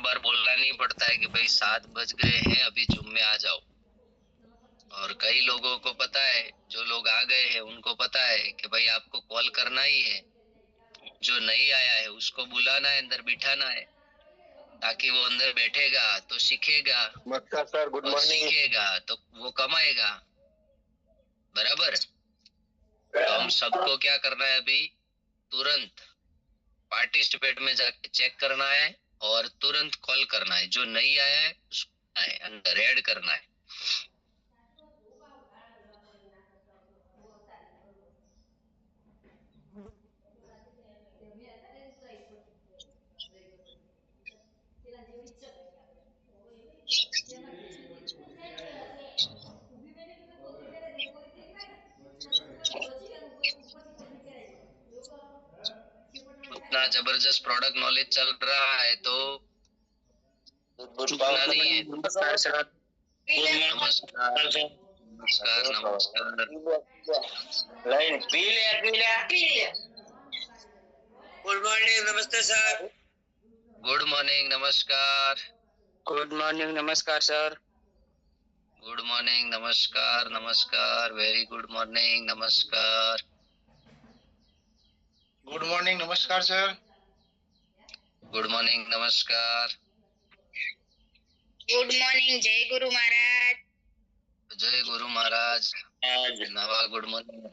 बार बोलना नहीं पड़ता है कि भाई 7 बज गए हैं, अभी जिम में आ जाओ। और कई लोगों को पता है, जो लोग आ गए हैं उनको पता है कि भाई आपको कॉल करना ही है, जो नहीं आया है उसको बुलाना है, अंदर बिठाना है, ताकि वो अंदर बैठेगा तो सीखेगा। नमस्कार सर, गुड और मॉर्निंग। सीखेगा तो वो कमाएगा। बराबर। तो हम सबको क्या करना है अभी, तुरंत पार्टिसिपेट में जाके चेक करना है और तुरंत कॉल करना है। जो नहीं आया है उसको अंदर ऐड करना है। उतना जबरदस्त प्रोडक्ट नॉलेज चल रहा है तो छूटना नहीं है। नमस्कार सर। नमस्कार नमस्कार नमस्कार। लाइन पीले। गुड मॉर्निंग, नमस्ते सर। गुड मॉर्निंग, नमस्कार। गुड मॉर्निंग, नमस्कार सर। गुड मॉर्निंग, नमस्कार नमस्कार। वेरी गुड मॉर्निंग, नमस्कार। गुड मॉर्निंग, नमस्कार सर। गुड मॉर्निंग, नमस्कार। गुड मॉर्निंग, जय गुरु महाराज। जय गुरु महाराज। नवा गुड मॉर्निंग।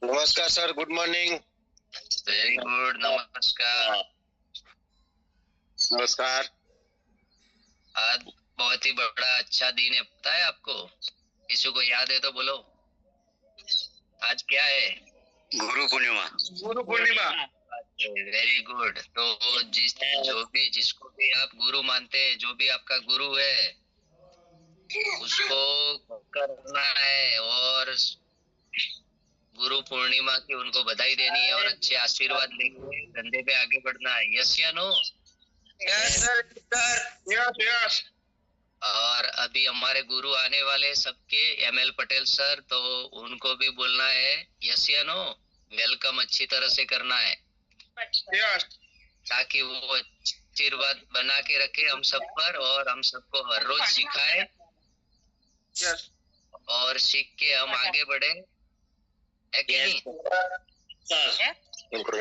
नमस्कार sir, good morning. Very good, नमस्कार। नमस्कार। आज बहुत ही बड़ा अच्छा दिन है, पता है आपको? किसी को याद है तो बोलो। आज क्या है? गुरु पूर्णिमा। गुरु पूर्णिमा। Very good. तो जिसको भी आप गुरु मानते हैं, जो भी आपका गुरु है, उसको करना है और गुरु पूर्णिमा की उनको बधाई देनी है और अच्छे आशीर्वाद लेके धंधे पे आगे बढ़ना है। यस या no? Yes sir, yes yes. और अभी हमारे गुरु आने वाले सबके, ML पटेल सर, तो उनको भी बोलना है यस या नो। वेलकम अच्छी तरह से करना है, यस। ताकि वो आशीर्वाद बना के रखे हम सब पर और हम सबको हर रोज सिखाए। यस। और सीख के हम आगे बढ़े, है कि नहीं?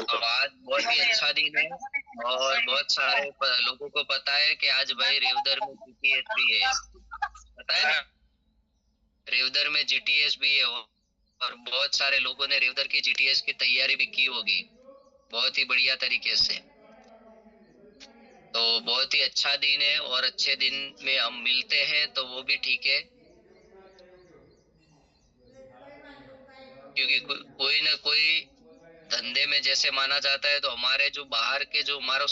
तो आज बहुत ही अच्छा दिन है और बहुत सारे लोगों को पता है कि आज भाई रेवदर में GTS भी है, पता है ना? रेवदर में GTS भी है और बहुत सारे लोगों ने रेवदर की GTS की तैयारी भी की होगी बहुत ही बढ़िया तरीके से। तो बहुत ही अच्छा दिन है और अच्छे दिन में हम मिलते हैं तो वो भी ठीक है, क्योंकि कोई ना कोई धंधे में जैसे माना जाता है, तो हमारे जो बाहर के जो हमारा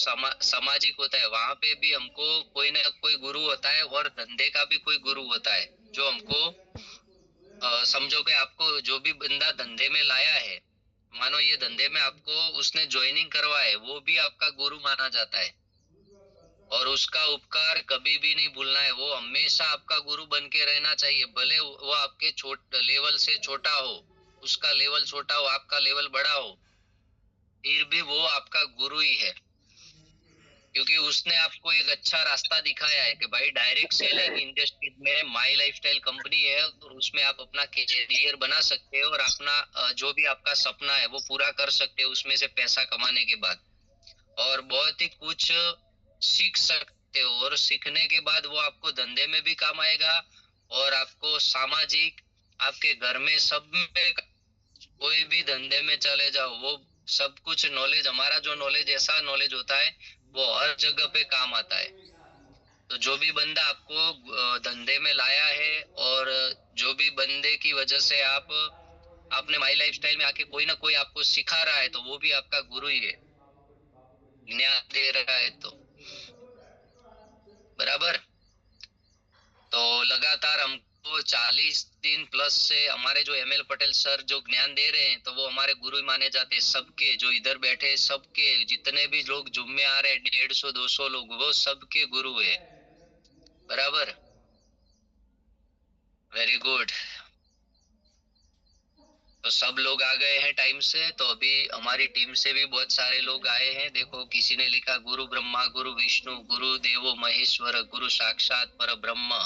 सामाजिक होता है, वहां पे भी हमको कोई ना कोई गुरु होता है और धंधे का भी कोई गुरु होता है, जो हमको समझो कि आपको जो भी बंदा धंधे में लाया है, मानो ये धंधे में आपको उसने ज्वाइनिंग करवाया है, वो भी आपका गुरु माना जाता है। और उसका उपकार कभी भी नहीं भूलना है। वो हमेशा आपका गुरु बन के रहना चाहिए, भले वो आपके लेवल से छोटा हो, उसका लेवल छोटा हो, आपका लेवल बड़ा हो, फिर भी वो आपका गुरु ही है, क्योंकि उसने आपको एक अच्छा रास्ता दिखाया है कि भाई डायरेक्ट सेलिंग इंडस्ट्री में माई लाइफस्टाइल कंपनी है और उसमें आप अपना कैरियर बना सकते हो और अपना जो भी आपका सपना है वो पूरा कर सकते हो उसमें से पैसा कमाने के बाद, और बहुत ही कुछ सीख सकते हो। और सीखने के बाद वो आपको धंधे में भी काम आएगा और आपको सामाजिक, आपके घर में सब में, कोई भी धंधे में चले जाओ, वो सब कुछ नॉलेज, हमारा जो नॉलेज ऐसा नॉलेज होता है वो हर जगह पे काम आता है। तो जो भी बंदा आपको धंधे में लाया है और जो भी बंदे की वजह से आपने माई लाइफस्टाइल में आके कोई ना कोई आपको सिखा रहा है, तो वो भी आपका गुरु ही है, ज्ञान दे रहा है तो। बराबर। तो लगातार हमको 40 दिन प्लस से हमारे जो ML पटेल सर जो ज्ञान दे रहे हैं, तो वो हमारे गुरु माने जाते हैं। सबके जो इधर बैठे, सबके जितने भी लोग जुम में आ रहे हैं, 150-200 लोग, वो सबके गुरु है। बराबर। Very good. तो सब लोग आ गए हैं टाइम से। तो अभी हमारी टीम से भी बहुत सारे लोग आए हैं। देखो किसी ने लिखा गुरु ब्रह्मा गुरु विष्णु गुरु देवो महेश्वर गुरु साक्षात पर ब्रह्म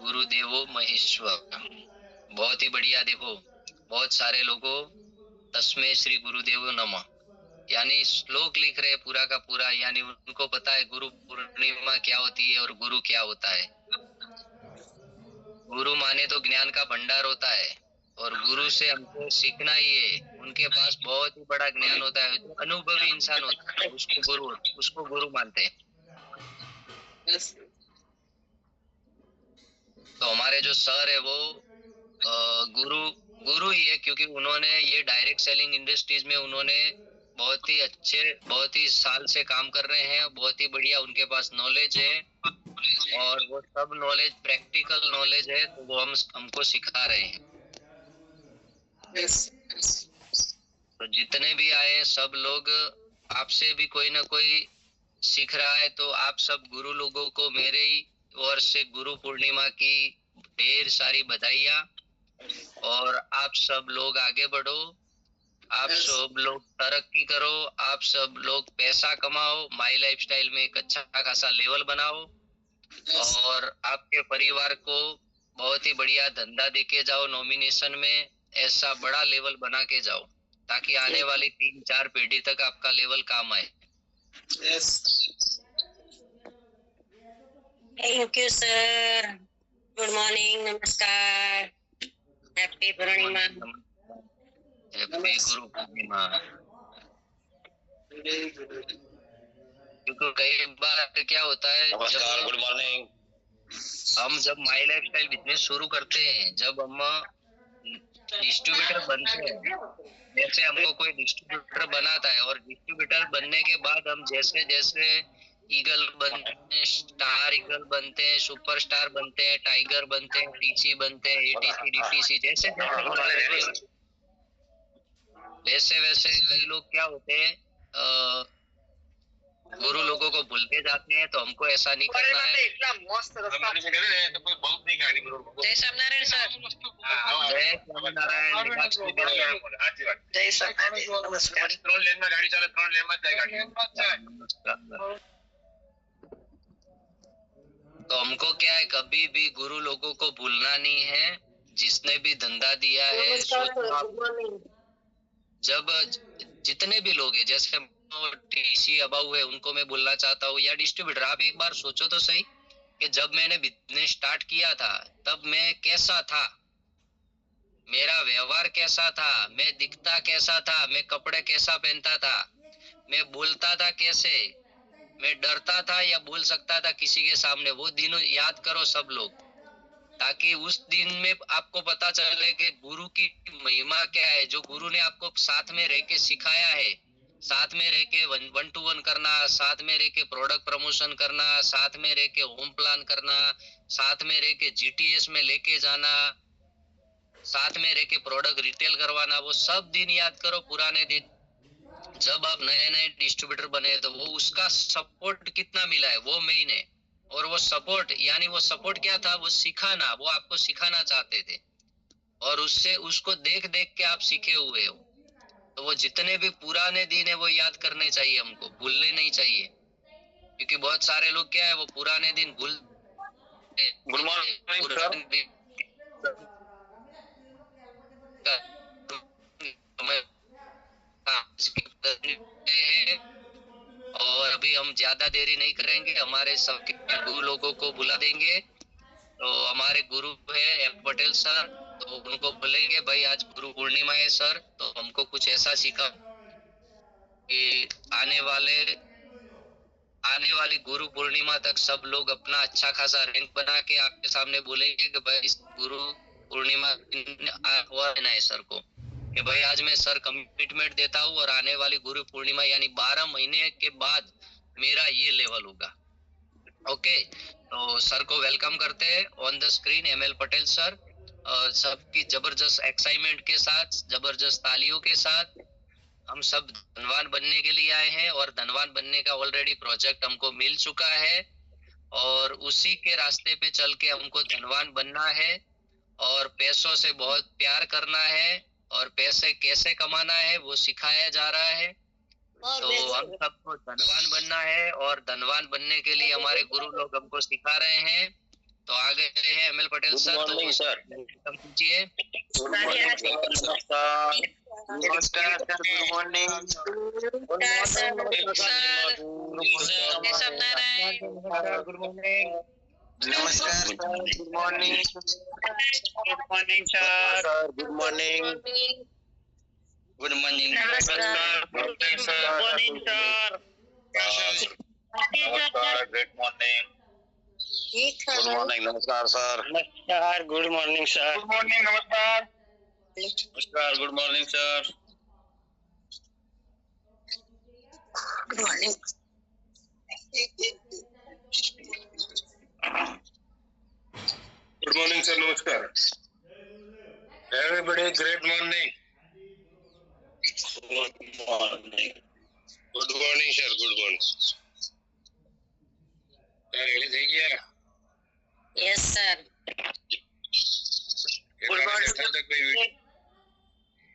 गुरु देवो महेश्वर। बहुत ही बढ़िया। देखो बहुत सारे लोगों तस्मै श्री गुरुदेव नमः यानी श्लोक लिख रहे हैं पूरा का पूरा, यानी उनको पता है गुरु पूर्णिमा क्या होती है और गुरु क्या होता है। गुरु माने तो ज्ञान का भंडार होता है और गुरु से हमको सीखना ही है। उनके पास बहुत ही बड़ा ज्ञान होता है। जो अनुभवी इंसान होता है उसको गुरु मानते हैं। तो हमारे जो सर है वो गुरु गुरु ही है, क्योंकि उन्होंने ये डायरेक्ट सेलिंग इंडस्ट्रीज में उन्होंने बहुत ही साल से काम कर रहे हैं। बहुत ही बढ़िया उनके पास नॉलेज है और वो सब नॉलेज प्रैक्टिकल नॉलेज है, तो वो हमको सिखा रहे हैं। तो जितने भी आए हैं सब लोग, आपसे भी कोई ना कोई सीख रहा है। तो आप सब गुरु लोगों को मेरे ही ओर से गुरु पूर्णिमा की ढेर सारी बधाइयाँ। और आप सब लोग आगे बढ़ो, आप सब लोग तरक्की करो, आप सब लोग पैसा कमाओ, माई लाइफस्टाइल में एक अच्छा खासा लेवल बनाओ और आपके परिवार को बहुत ही बढ़िया धंधा देके जाओ। नॉमिनेशन में ऐसा बड़ा लेवल बना के जाओ ताकि आने वाली 3-4 पीढ़ी तक आपका लेवल काम आए। Thank you sir. Good morning, नमस्कार, हैप्पी पूर्णिमा। हैप्पी गुरु पूर्णिमा। क्योंकि कई बार क्या होता है, नमस्कार, गुड मॉर्निंग। हम जब माई लाइफस्टाइल बिजनेस शुरू करते हैं, जब हम डिस्ट्रीब्यूटर बनते हैं, जैसे हमको कोई डिस्ट्रीब्यूटर बनाता है और डिस्ट्रीब्यूटर बनने के बाद हम जैसे जैसे ईगल बनते हैं, स्टार ईगल बनते हैं, सुपरस्टार बनते हैं, टाइगर बनते हैं, टीसी बनते हैं, एटीसी डीटीसी, जैसे वैसे वैसे कई लोग क्या होते हैं, गुरु लोगों को भूलते जाते हैं। तो हमको ऐसा नहीं करना है। जय स्वामीनारायण सर। जय स्वामीनारायण। जय स्वामीनारायण। नमस्कार। तो हमको क्या है, कभी भी गुरु लोगों को भूलना नहीं है। जिसने भी धंधा दिया है, जब जितने भी लोग हैं, जैसे टीसी अबाऊ है, उनको मैं बोलना चाहता हूँ, या डिस्ट्रीब्यूटर, आप एक बार सोचो तो सही कि जब मैंने बिजनेस स्टार्ट किया था तब मैं कैसा था, मेरा व्यवहार कैसा था, मैं दिखता कैसा था, मैं कपड़े कैसा पहनता था, मैं बोलता था कैसे, मैं डरता था या बोल सकता था किसी के सामने। वो दिनों याद करो सब लोग, ताकि उस दिन में आपको पता चले कि गुरु की महिमा क्या है। जो गुरु ने आपको साथ में रह के सिखाया है, साथ में रह के 1-to-1 करना, साथ में रह के प्रोडक्ट प्रमोशन करना, साथ में रह के होम प्लान करना, साथ में रह के जीटीएस में लेके जाना, साथ में रह के प्रोडक्ट रिटेल करवाना, वो सब दिन याद करो, पुराने दिन जब आप नए नए डिस्ट्रीब्यूटर बने तो वो उसका सपोर्ट कितना मिला है, वो मेन है। और वो सपोर्ट, यानी वो सपोर्ट क्या था, वो सिखाना, वो आपको सिखाना चाहते थे और उससे उसको देख देख के आप सीखे हुए हो। तो वो जितने भी पुराने दिन है वो याद करने चाहिए, हमको भूलने नहीं चाहिए। क्योंकि बहुत सारे लोग क्या है, वो पुराने दिन भूल। Good morning sir. और अभी हम ज्यादा देरी नहीं करेंगे, हमारे सबके गुरु लोगों को बुला देंगे। तो हमारे गुरु है एम पटेल सर, तो उनको बोलेंगे भाई आज गुरु पूर्णिमा है सर, तो हमको कुछ ऐसा सीखा कि आने वाली गुरु पूर्णिमा तक सब लोग अपना अच्छा खासा रैंक बना के आपके सामने बोलेंगे कि भाई इस गुरु पूर्णिमा हुआ है सर को, कि भाई आज मैं सर कमिटमेंट देता हूँ और आने वाली गुरु पूर्णिमा यानी 12 महीने के बाद मेरा ये लेवल होगा। ओके, तो सर को वेलकम करते हैं on the screen, ML Patel sir. सबकी जबरदस्त एक्साइटमेंट के साथ, जबरदस्त तालियों के साथ हम सब धनवान बनने के लिए आए हैं और धनवान बनने का ऑलरेडी प्रोजेक्ट हमको मिल चुका है और उसी के रास्ते पे चल के हमको धनवान बनना है। और पैसों से बहुत प्यार करना है और पैसे कैसे कमाना है वो सिखाया जा रहा है। तो हम सबको धनवान बनना है और धनवान बनने के लिए हमारे गुरु लोग हमको सिखा रहे हैं। तो आगे हैं एमएल पटेल सर, तो सर कीजिए। नमस्कार नमस्कार sir, good morning. Good morning. नमस्कार good morning. Good morning sir, good morning. Good morning नमस्कार। Good morning sir. नमस्कार, गुड मॉर्निंग। गुड मॉर्निंग, नमस्कार सर। नमस्कार, good morning sir. Good morning, नमस्कार। नमस्कार, good morning sir. Good morning. Good morning sir, नमस्कार। Everybody great morning. Good morning. Good morning sir, good morning. Ready થઈ ગયા? Yes sir. Good morning sir,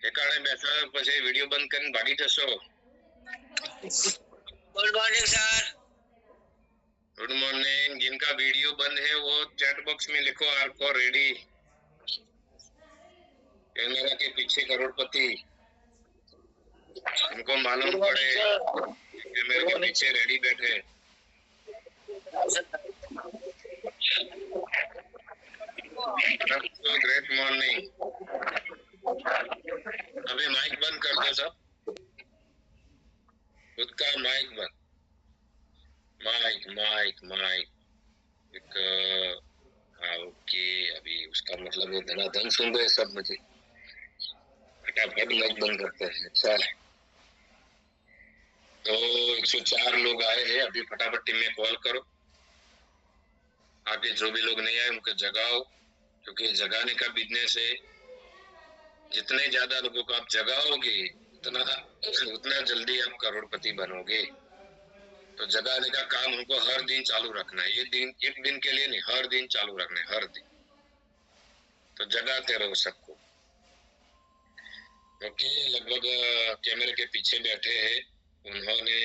એકાળે બેઠા પછી video બંધ કરીને ભાગી જશો? Good morning sir. Good morning. जिनका वीडियो बंद है वो चैट बॉक्स में लिखो आर फॉर रेडी। कैमरा के पीछे करोड़पति, उनको मालूम पड़े कैमरे के पीछे रेडी बैठे। Great morning. अभी माइक बंद कर दो सब, खुद का माइक बंद। माइक माइक माइक एक हाँ ओके। अभी उसका मतलब है धनाधन सुन रहे सब मुझे, फटाफट माइक बंद करते हैं। अच्छा तो 104 लोग आए हैं, अभी फटाफट टीम में कॉल करो। आगे जो भी लोग नहीं आए उनको जगाओ, क्योंकि जगाने का बिजनेस है। जितने ज्यादा लोगों को आप जगाओगे उतना जल्दी आप करोड़पति बनोगे। तो जगाने का काम हमको हर दिन चालू रखना है। ये दिन एक दिन के लिए नहीं, हर दिन चालू रखना है, हर दिन। तो जगाते रहो सबको। क्योंकि लगभग कैमरे के पीछे बैठे हैं, उन्होंने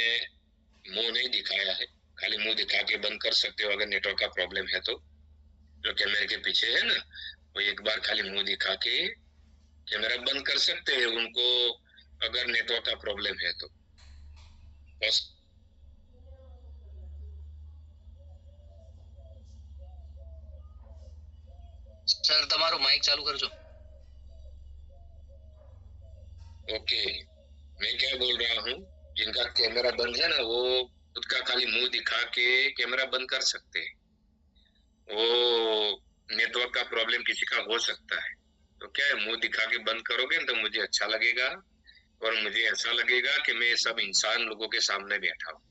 मुंह नहीं दिखाया है, खाली मुंह दिखा के बंद कर सकते हो अगर नेटवर्क का प्रॉब्लम है तो। जो कैमरे के पीछे है ना, वो एक बार खाली मुंह दिखा के कैमरा बंद कर सकते हैं उनको अगर नेटवर्क का प्रॉब्लम है तो। बस सर તમારું માઇક ચાલુ કરજો। ओके, मैं क्या बोल रहा हूँ, जिनका कैमरा बंद है ना वो खुद का खाली मुंह दिखा के कैमरा बंद कर सकते हैं। वो नेटवर्क का प्रॉब्लम किसी का हो सकता है, तो क्या है मुंह दिखा के बंद करोगे तो मुझे अच्छा लगेगा और मुझे ऐसा लगेगा कि मैं सब इंसान लोगों के सामने बैठा हूँ।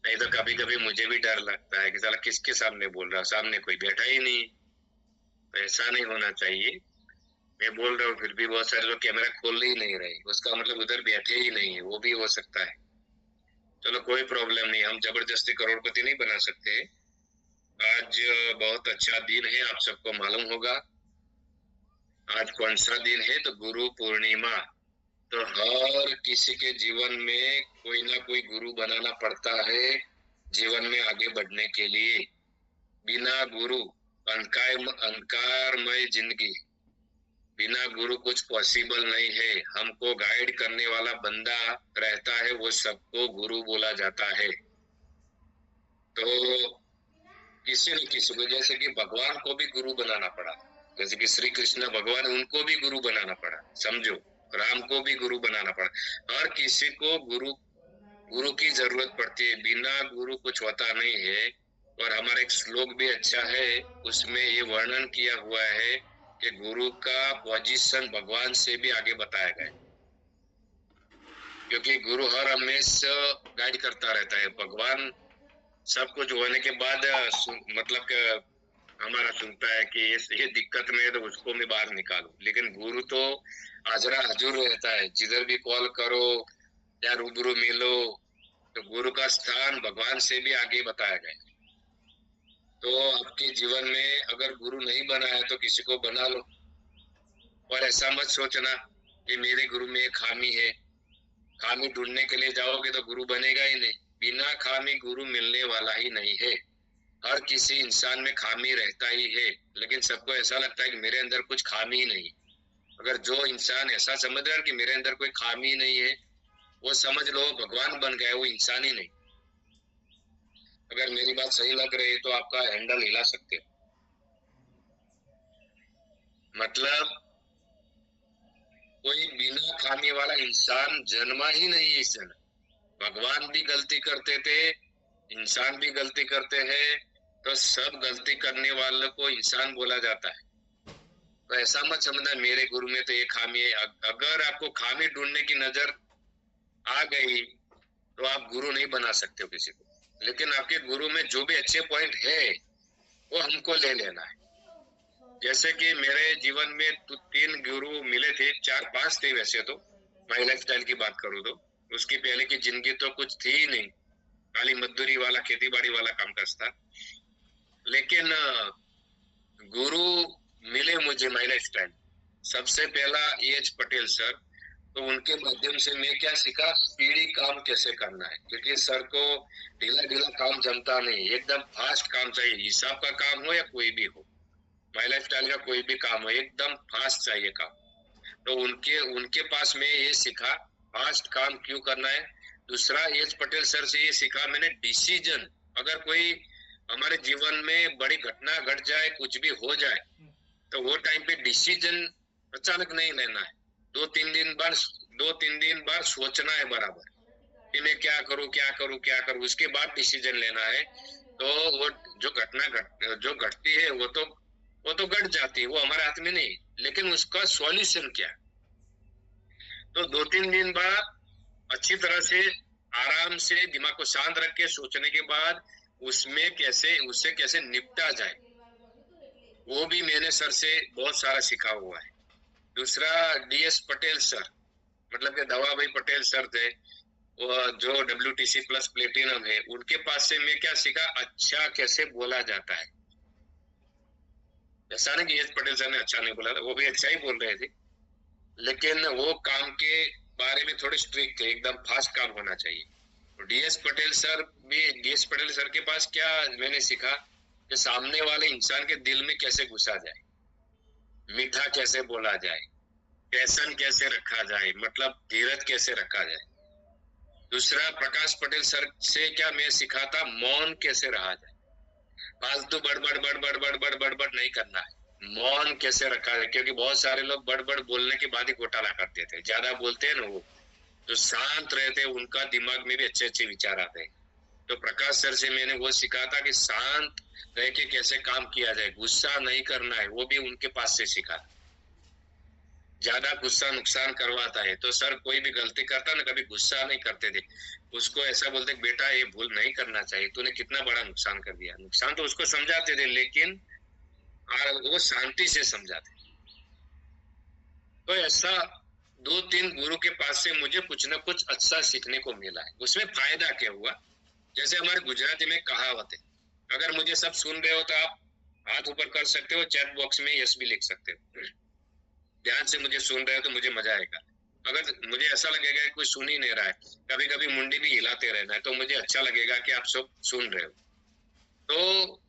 नहीं तो कभी कभी मुझे भी डर लगता है कि साला किसके सामने बोल रहा, सामने कोई बैठा ही नहीं। तो ऐसा नहीं होना चाहिए। मैं बोल रहा हूँ फिर भी बहुत सारे लोग कैमरा खोल ही नहीं रहे, उसका मतलब उधर बैठे ही नहीं है, वो भी हो सकता है। चलो कोई प्रॉब्लम नहीं, हम जबरदस्ती करोड़पति नहीं बना सकते। आज बहुत अच्छा दिन है, आप सबको मालूम होगा आज कौन सा दिन है, तो गुरु पूर्णिमा। तो हर किसी के जीवन में कोई ना कोई गुरु बनाना पड़ता है जीवन में आगे बढ़ने के लिए। बिना गुरु अंधकारमय जिंदगी, बिना गुरु कुछ पॉसिबल नहीं है। हमको गाइड करने वाला बंदा रहता है, वो सबको गुरु बोला जाता है। तो किसी न किसी को, जैसे कि भगवान को भी गुरु बनाना पड़ा, जैसे कि श्री कृष्ण भगवान, उनको भी गुरु बनाना पड़ा, समझो। राम को भी गुरु बनाना पड़ा। हर किसी को गुरु की जरूरत पड़ती है, बिना गुरु कुछ होता नहीं है। और हमारा एक श्लोक भी अच्छा है, उसमें ये वर्णन किया हुआ है कि गुरु का पोजीशन भगवान से भी आगे बताया गया, क्योंकि गुरु हर हमेशा गाइड करता रहता है। भगवान सब कुछ होने के बाद मतलब हमारा सुनता है कि ये दिक्कत में है तो उसको मैं बाहर निकालूं, लेकिन गुरु तो हाजरा हजूर रहता है। जिधर भी कॉल करो या रूबरू मिलो, तो गुरु का स्थान भगवान से भी आगे बताया गया। तो आपके जीवन में अगर गुरु नहीं बना है तो किसी को बना लो, और ऐसा मत सोचना कि मेरे गुरु में एक खामी है। खामी ढूंढने के लिए जाओगे तो गुरु बनेगा ही नहीं। बिना खामी गुरु मिलने वाला ही नहीं है। हर किसी इंसान में खामी रहता ही है, लेकिन सबको ऐसा लगता है कि मेरे अंदर कुछ खामी ही नहीं। अगर जो इंसान ऐसा समझ रहा है कि मेरे अंदर कोई खामी ही नहीं है, वो समझ लो भगवान बन गया, वो इंसान ही नहीं। अगर मेरी बात सही लग रही है तो आपका हैंडल हिला सकते हो। मतलब कोई बिना खामी वाला इंसान जन्मा ही नहीं है इस जन्म। भगवान भी गलती करते थे, इंसान भी गलती करते हैं, तो सब गलती करने वालों को इंसान बोला जाता है। तो ऐसा मत समझना मेरे गुरु में तो ये खामी है। अगर आपको खामी ढूंढने की नजर आ गई तो आप गुरु नहीं बना सकते हो किसी को। लेकिन आपके गुरु में जो भी अच्छे पॉइंट है वो हमको ले लेना है। जैसे कि मेरे जीवन में तो 3 गुरु मिले थे, 4-5 थे वैसे तो। माई लाइफ स्टाइल की बात करूँ तो उसकी पहले की जिंदगी तो कुछ थी ही नहीं, खाली मजदूरी वाला खेती बाड़ी वाला काम करता। लेकिन गुरु मिले मुझे माई लाइफ स्टाइल। सबसे पहला एच पटेल सर। तो उनके माध्यम से मैं क्या सीखा, स्पीडी काम कैसे करना है, क्योंकि सर को ढीला ढीला काम जमता नहीं, एकदम फास्ट काम चाहिए। हिसाब का काम हो या कोई भी हो, माई लाइफ स्टाइल का कोई भी काम हो, एकदम फास्ट चाहिए काम। तो उनके उनके पास में ये सीखा फास्ट काम क्यों करना है। दूसरा एच पटेल सर से ये सीखा मैंने, डिसीजन अगर कोई हमारे जीवन में बड़ी घटना घट जाए, कुछ भी हो जाए, तो वो टाइम पे डिसीजन अचानक नहीं लेना है। 2-3 दिन बाद सोचना है बराबर कि मैं क्या करूं क्या करूं क्या करूं, उसके बाद डिसीजन लेना है। तो वो जो घटना जो घटती है वो तो घट जाती है, वो हमारे हाथ में नहीं, लेकिन उसका सॉल्यूशन क्या। तो 2-3 दिन बाद अच्छी तरह से आराम से दिमाग को शांत रख के सोचने के बाद उससे कैसे निपटा जाए, वो भी मैंने सर से बहुत सारा सीखा हुआ है। दूसरा डीएस पटेल सर, मतलब कि दवा भाई पटेल सर थे, वो जो WTC प्लस प्लेटिनम है, उनके पास से मैं क्या सीखा, अच्छा कैसे बोला जाता है। ऐसा नहीं कि एच पटेल सर ने अच्छा नहीं बोला था, वो भी अच्छा ही बोल रहे थे, लेकिन वो काम के बारे में थोड़े स्ट्रिक्ट थे, एकदम फास्ट काम होना चाहिए। डीएस पटेल सर के पास क्या मैंने सीखा कि सामने वाले इंसान के दिल में कैसे घुसा जाए, मीठा कैसे बोला जाए, पैशन कैसे रखा जाए, मतलब धीरज कैसे रखा जाए। दूसरा प्रकाश पटेल सर से क्या मैं सीखा था, मौन कैसे रहा जाए। फालतू बड़बड़ बड़बड़ बड़बड़ बड़बड़ नहीं करना है, मौन कैसे रखा है। क्योंकि बहुत सारे लोग बड़बड़ बोलने के बाद ही घोटाला करते थे, ज्यादा बोलते हैं ना, वो जो शांत रहते हैं उनका दिमाग में भी अच्छे अच्छे विचार आते हैं। तो प्रकाश सर से मैंने वो सीखा था कि शांत रह के कैसे काम किया जाए, गुस्सा नहीं करना है, वो भी उनके पास से सीखा। ज्यादा गुस्सा नुकसान करवाता है, तो सर कोई भी गलती करता ना, कभी गुस्सा नहीं करते थे, उसको ऐसा बोलते बेटा ये भूल नहीं करना चाहिए, तूने कितना बड़ा नुकसान कर दिया। नुकसान तो उसको समझाते थे, लेकिन वो शांति से समझाते। तो ऐसा 2-3 गुरु के पास से मुझे कुछ ना कुछ अच्छा सीखने को मिला है। उसमें फायदा क्या हुआ, जैसे हमारे गुजराती में कहावत है, अगर मुझे सब सुन रहे हो तो आप हाथ ऊपर कर सकते हो, चैट बॉक्स में यस भी लिख सकते हो। ध्यान से मुझे सुन रहे हो तो मुझे मजा आएगा। अगर मुझे ऐसा लगेगा कि कोई सुन ही नहीं रहा है, कभी कभी मुंडी भी हिलाते रहना है, तो मुझे अच्छा लगेगा कि आप सब सुन रहे हो। तो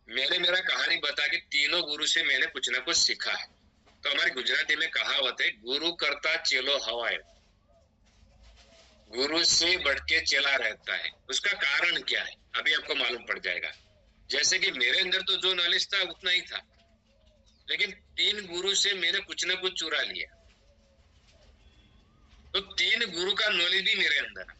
मैंने मेरा कहानी बता के तीनों गुरु से मैंने कुछ ना कुछ सीखा है। तो हमारी गुजराती में कहावत है, गुरु करता चेलो हवाए, गुरु से बढ़ के चला रहता है। उसका कारण क्या है अभी आपको मालूम पड़ जाएगा। जैसे कि मेरे अंदर तो जो नॉलेज था उतना ही था, लेकिन 3 गुरु से मैंने कुछ ना कुछ चुरा लिया, तो 3 गुरु का नॉलेज भी मेरे अंदर है।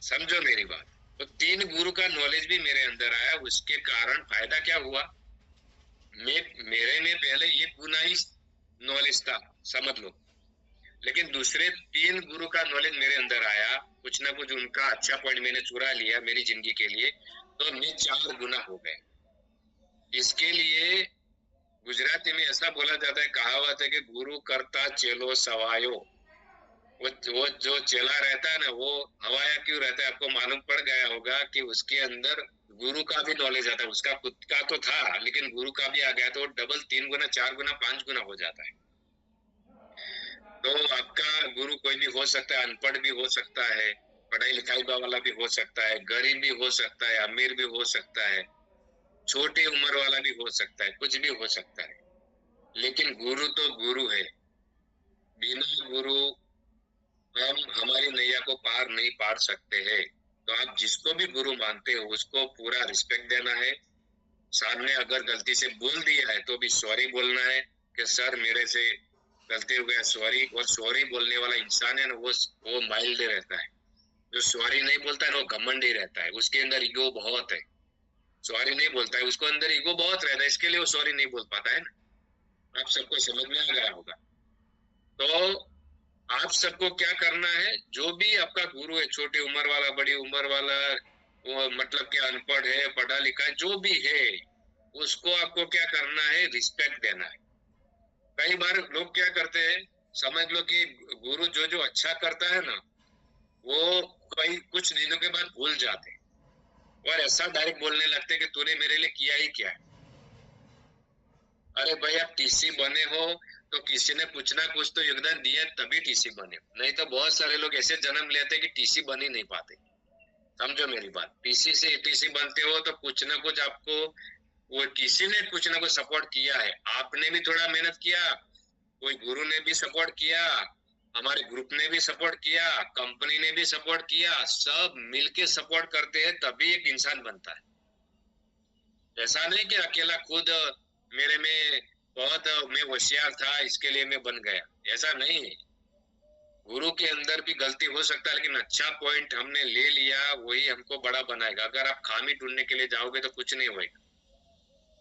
समझो मेरी बात। तो 3 गुरु का नॉलेज भी मेरे अंदर आया, उसके कारण फायदा क्या हुआ, मेरे में पहले ये गुनाही नॉलेज था, समझ लो, लेकिन दूसरे 3 गुरु का नॉलेज मेरे अंदर आया, कुछ ना कुछ उनका अच्छा पॉइंट मैंने चुरा लिया मेरी जिंदगी के लिए, तो मैं 4 गुना हो गए। इसके लिए गुजराती में ऐसा बोला जाता है, कहावत है कि गुरु करता चेलो सवायो। वो जो चेला रहता है ना, वो हवाया क्यों रहता है? आपको मालूम पड़ गया होगा कि उसके अंदर गुरु का भी नॉलेज आता है। उसका खुद का तो था, लेकिन गुरु का भी आ गया तो डबल, 3 गुना, 4 गुना, 5 गुना हो जाता है। तो आपका गुरु कोई भी हो सकता है, अनपढ़ भी हो सकता है, पढ़ाई लिखाई वाला भी हो सकता है, गरीब भी हो सकता है, अमीर भी हो सकता है, छोटी उम्र वाला भी हो सकता है, कुछ भी हो सकता है, लेकिन गुरु तो गुरु है। बिना गुरु हम हमारी नैया को पार नहीं पार सकते हैं। तो आप जिसको भी गुरु मानते हो उसको पूरा रिस्पेक्ट देना है। सामने अगर गलती से बोल दिया है तो भी सॉरी बोलना है कि सर मेरे से गलती हो गया, सॉरी। और सॉरी बोलने वाला इंसान है ना, वो माइल्ड रहता है। जो सॉरी नहीं बोलता है ना, वो घमंडी रहता है, उसके अंदर ईगो बहुत है। सॉरी नहीं बोलता है, उसको अंदर ईगो बहुत रहता है, इसके लिए वो सॉरी नहीं बोल पाता है ना। आप सबको समझ में आ गया होगा। तो आप सबको क्या करना है, जो भी आपका गुरु है, छोटी उम्र वाला, बड़ी उम्र वाला, वो मतलब कि अनपढ़ है, पढ़ा लिखा है, जो भी है, उसको आपको क्या करना है, रिस्पेक्ट देना है। कई बार लोग क्या करते हैं, समझ लो कि गुरु जो जो अच्छा करता है ना, वो कई कुछ दिनों के बाद भूल जाते हैं और ऐसा डायरेक्ट बोलने लगते हैं कि तूने मेरे लिए किया ही क्या है। अरे भाई, आप टीसी बने हो तो किसी ने कुछ ना कुछ तो योगदान दिया तभी टीसी बने हो। नहीं तो बहुत सारे लोग ऐसे जन्म लेते हैं कि टीसी बन ही नहीं पाते। समझो मेरी बात, टीसी से टीसी बनते हो तो कुछ ना कुछ आपको, वो किसी ने कुछ ना कुछ सपोर्ट किया है। आपने भी थोड़ा मेहनत किया, कोई गुरु ने भी सपोर्ट किया, हमारे ग्रुप ने भी सपोर्ट किया, कंपनी ने भी सपोर्ट किया, सब मिलके सपोर्ट करते हैं तभी एक इंसान बनता है। ऐसा नहीं कि अकेला खुद मेरे में बहुत मैं होशियार था इसके लिए मैं बन गया, ऐसा नहीं है। गुरु के अंदर भी गलती हो सकता है, लेकिन अच्छा पॉइंट हमने ले लिया, वही हमको बड़ा बनाएगा। अगर आप खामी ढूंढने के लिए जाओगे तो कुछ नहीं होगा।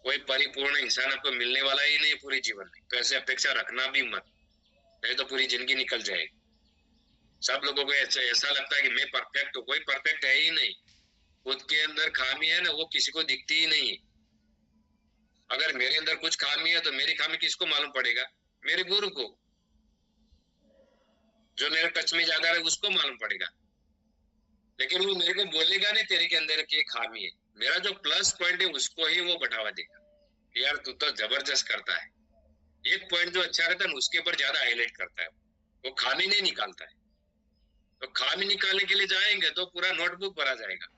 कोई परिपूर्ण इंसान आपको मिलने वाला ही नहीं पूरे जीवन में, तो ऐसे अपेक्षा रखना भी मत, नहीं तो पूरी जिंदगी निकल जाएगी। सब लोगों को ऐसा लगता है कि मैं परफेक्ट हूँ, कोई परफेक्ट है ही नहीं। खुद के अंदर खामी है ना, वो किसी को दिखती ही नहीं है। अगर मेरे अंदर कुछ खामी है तो मेरी खामी किसको मालूम पड़ेगा? मेरे गुरु को। जो मेरे टच में ज्यादा है उसको मालूम पड़ेगा, लेकिन वो मेरे को बोलेगा नहीं तेरे के अंदर की खामी है। मेरा जो प्लस पॉइंट है उसको ही वो बढ़ावा देगा, यार तू तो जबरदस्त करता है। एक पॉइंट जो अच्छा रहता है ना, उसके ऊपर ज्यादा हाईलाइट करता है, वो खामी नहीं निकालता है। तो खामी निकालने के लिए जाएंगे तो पूरा नोटबुक भरा जाएगा,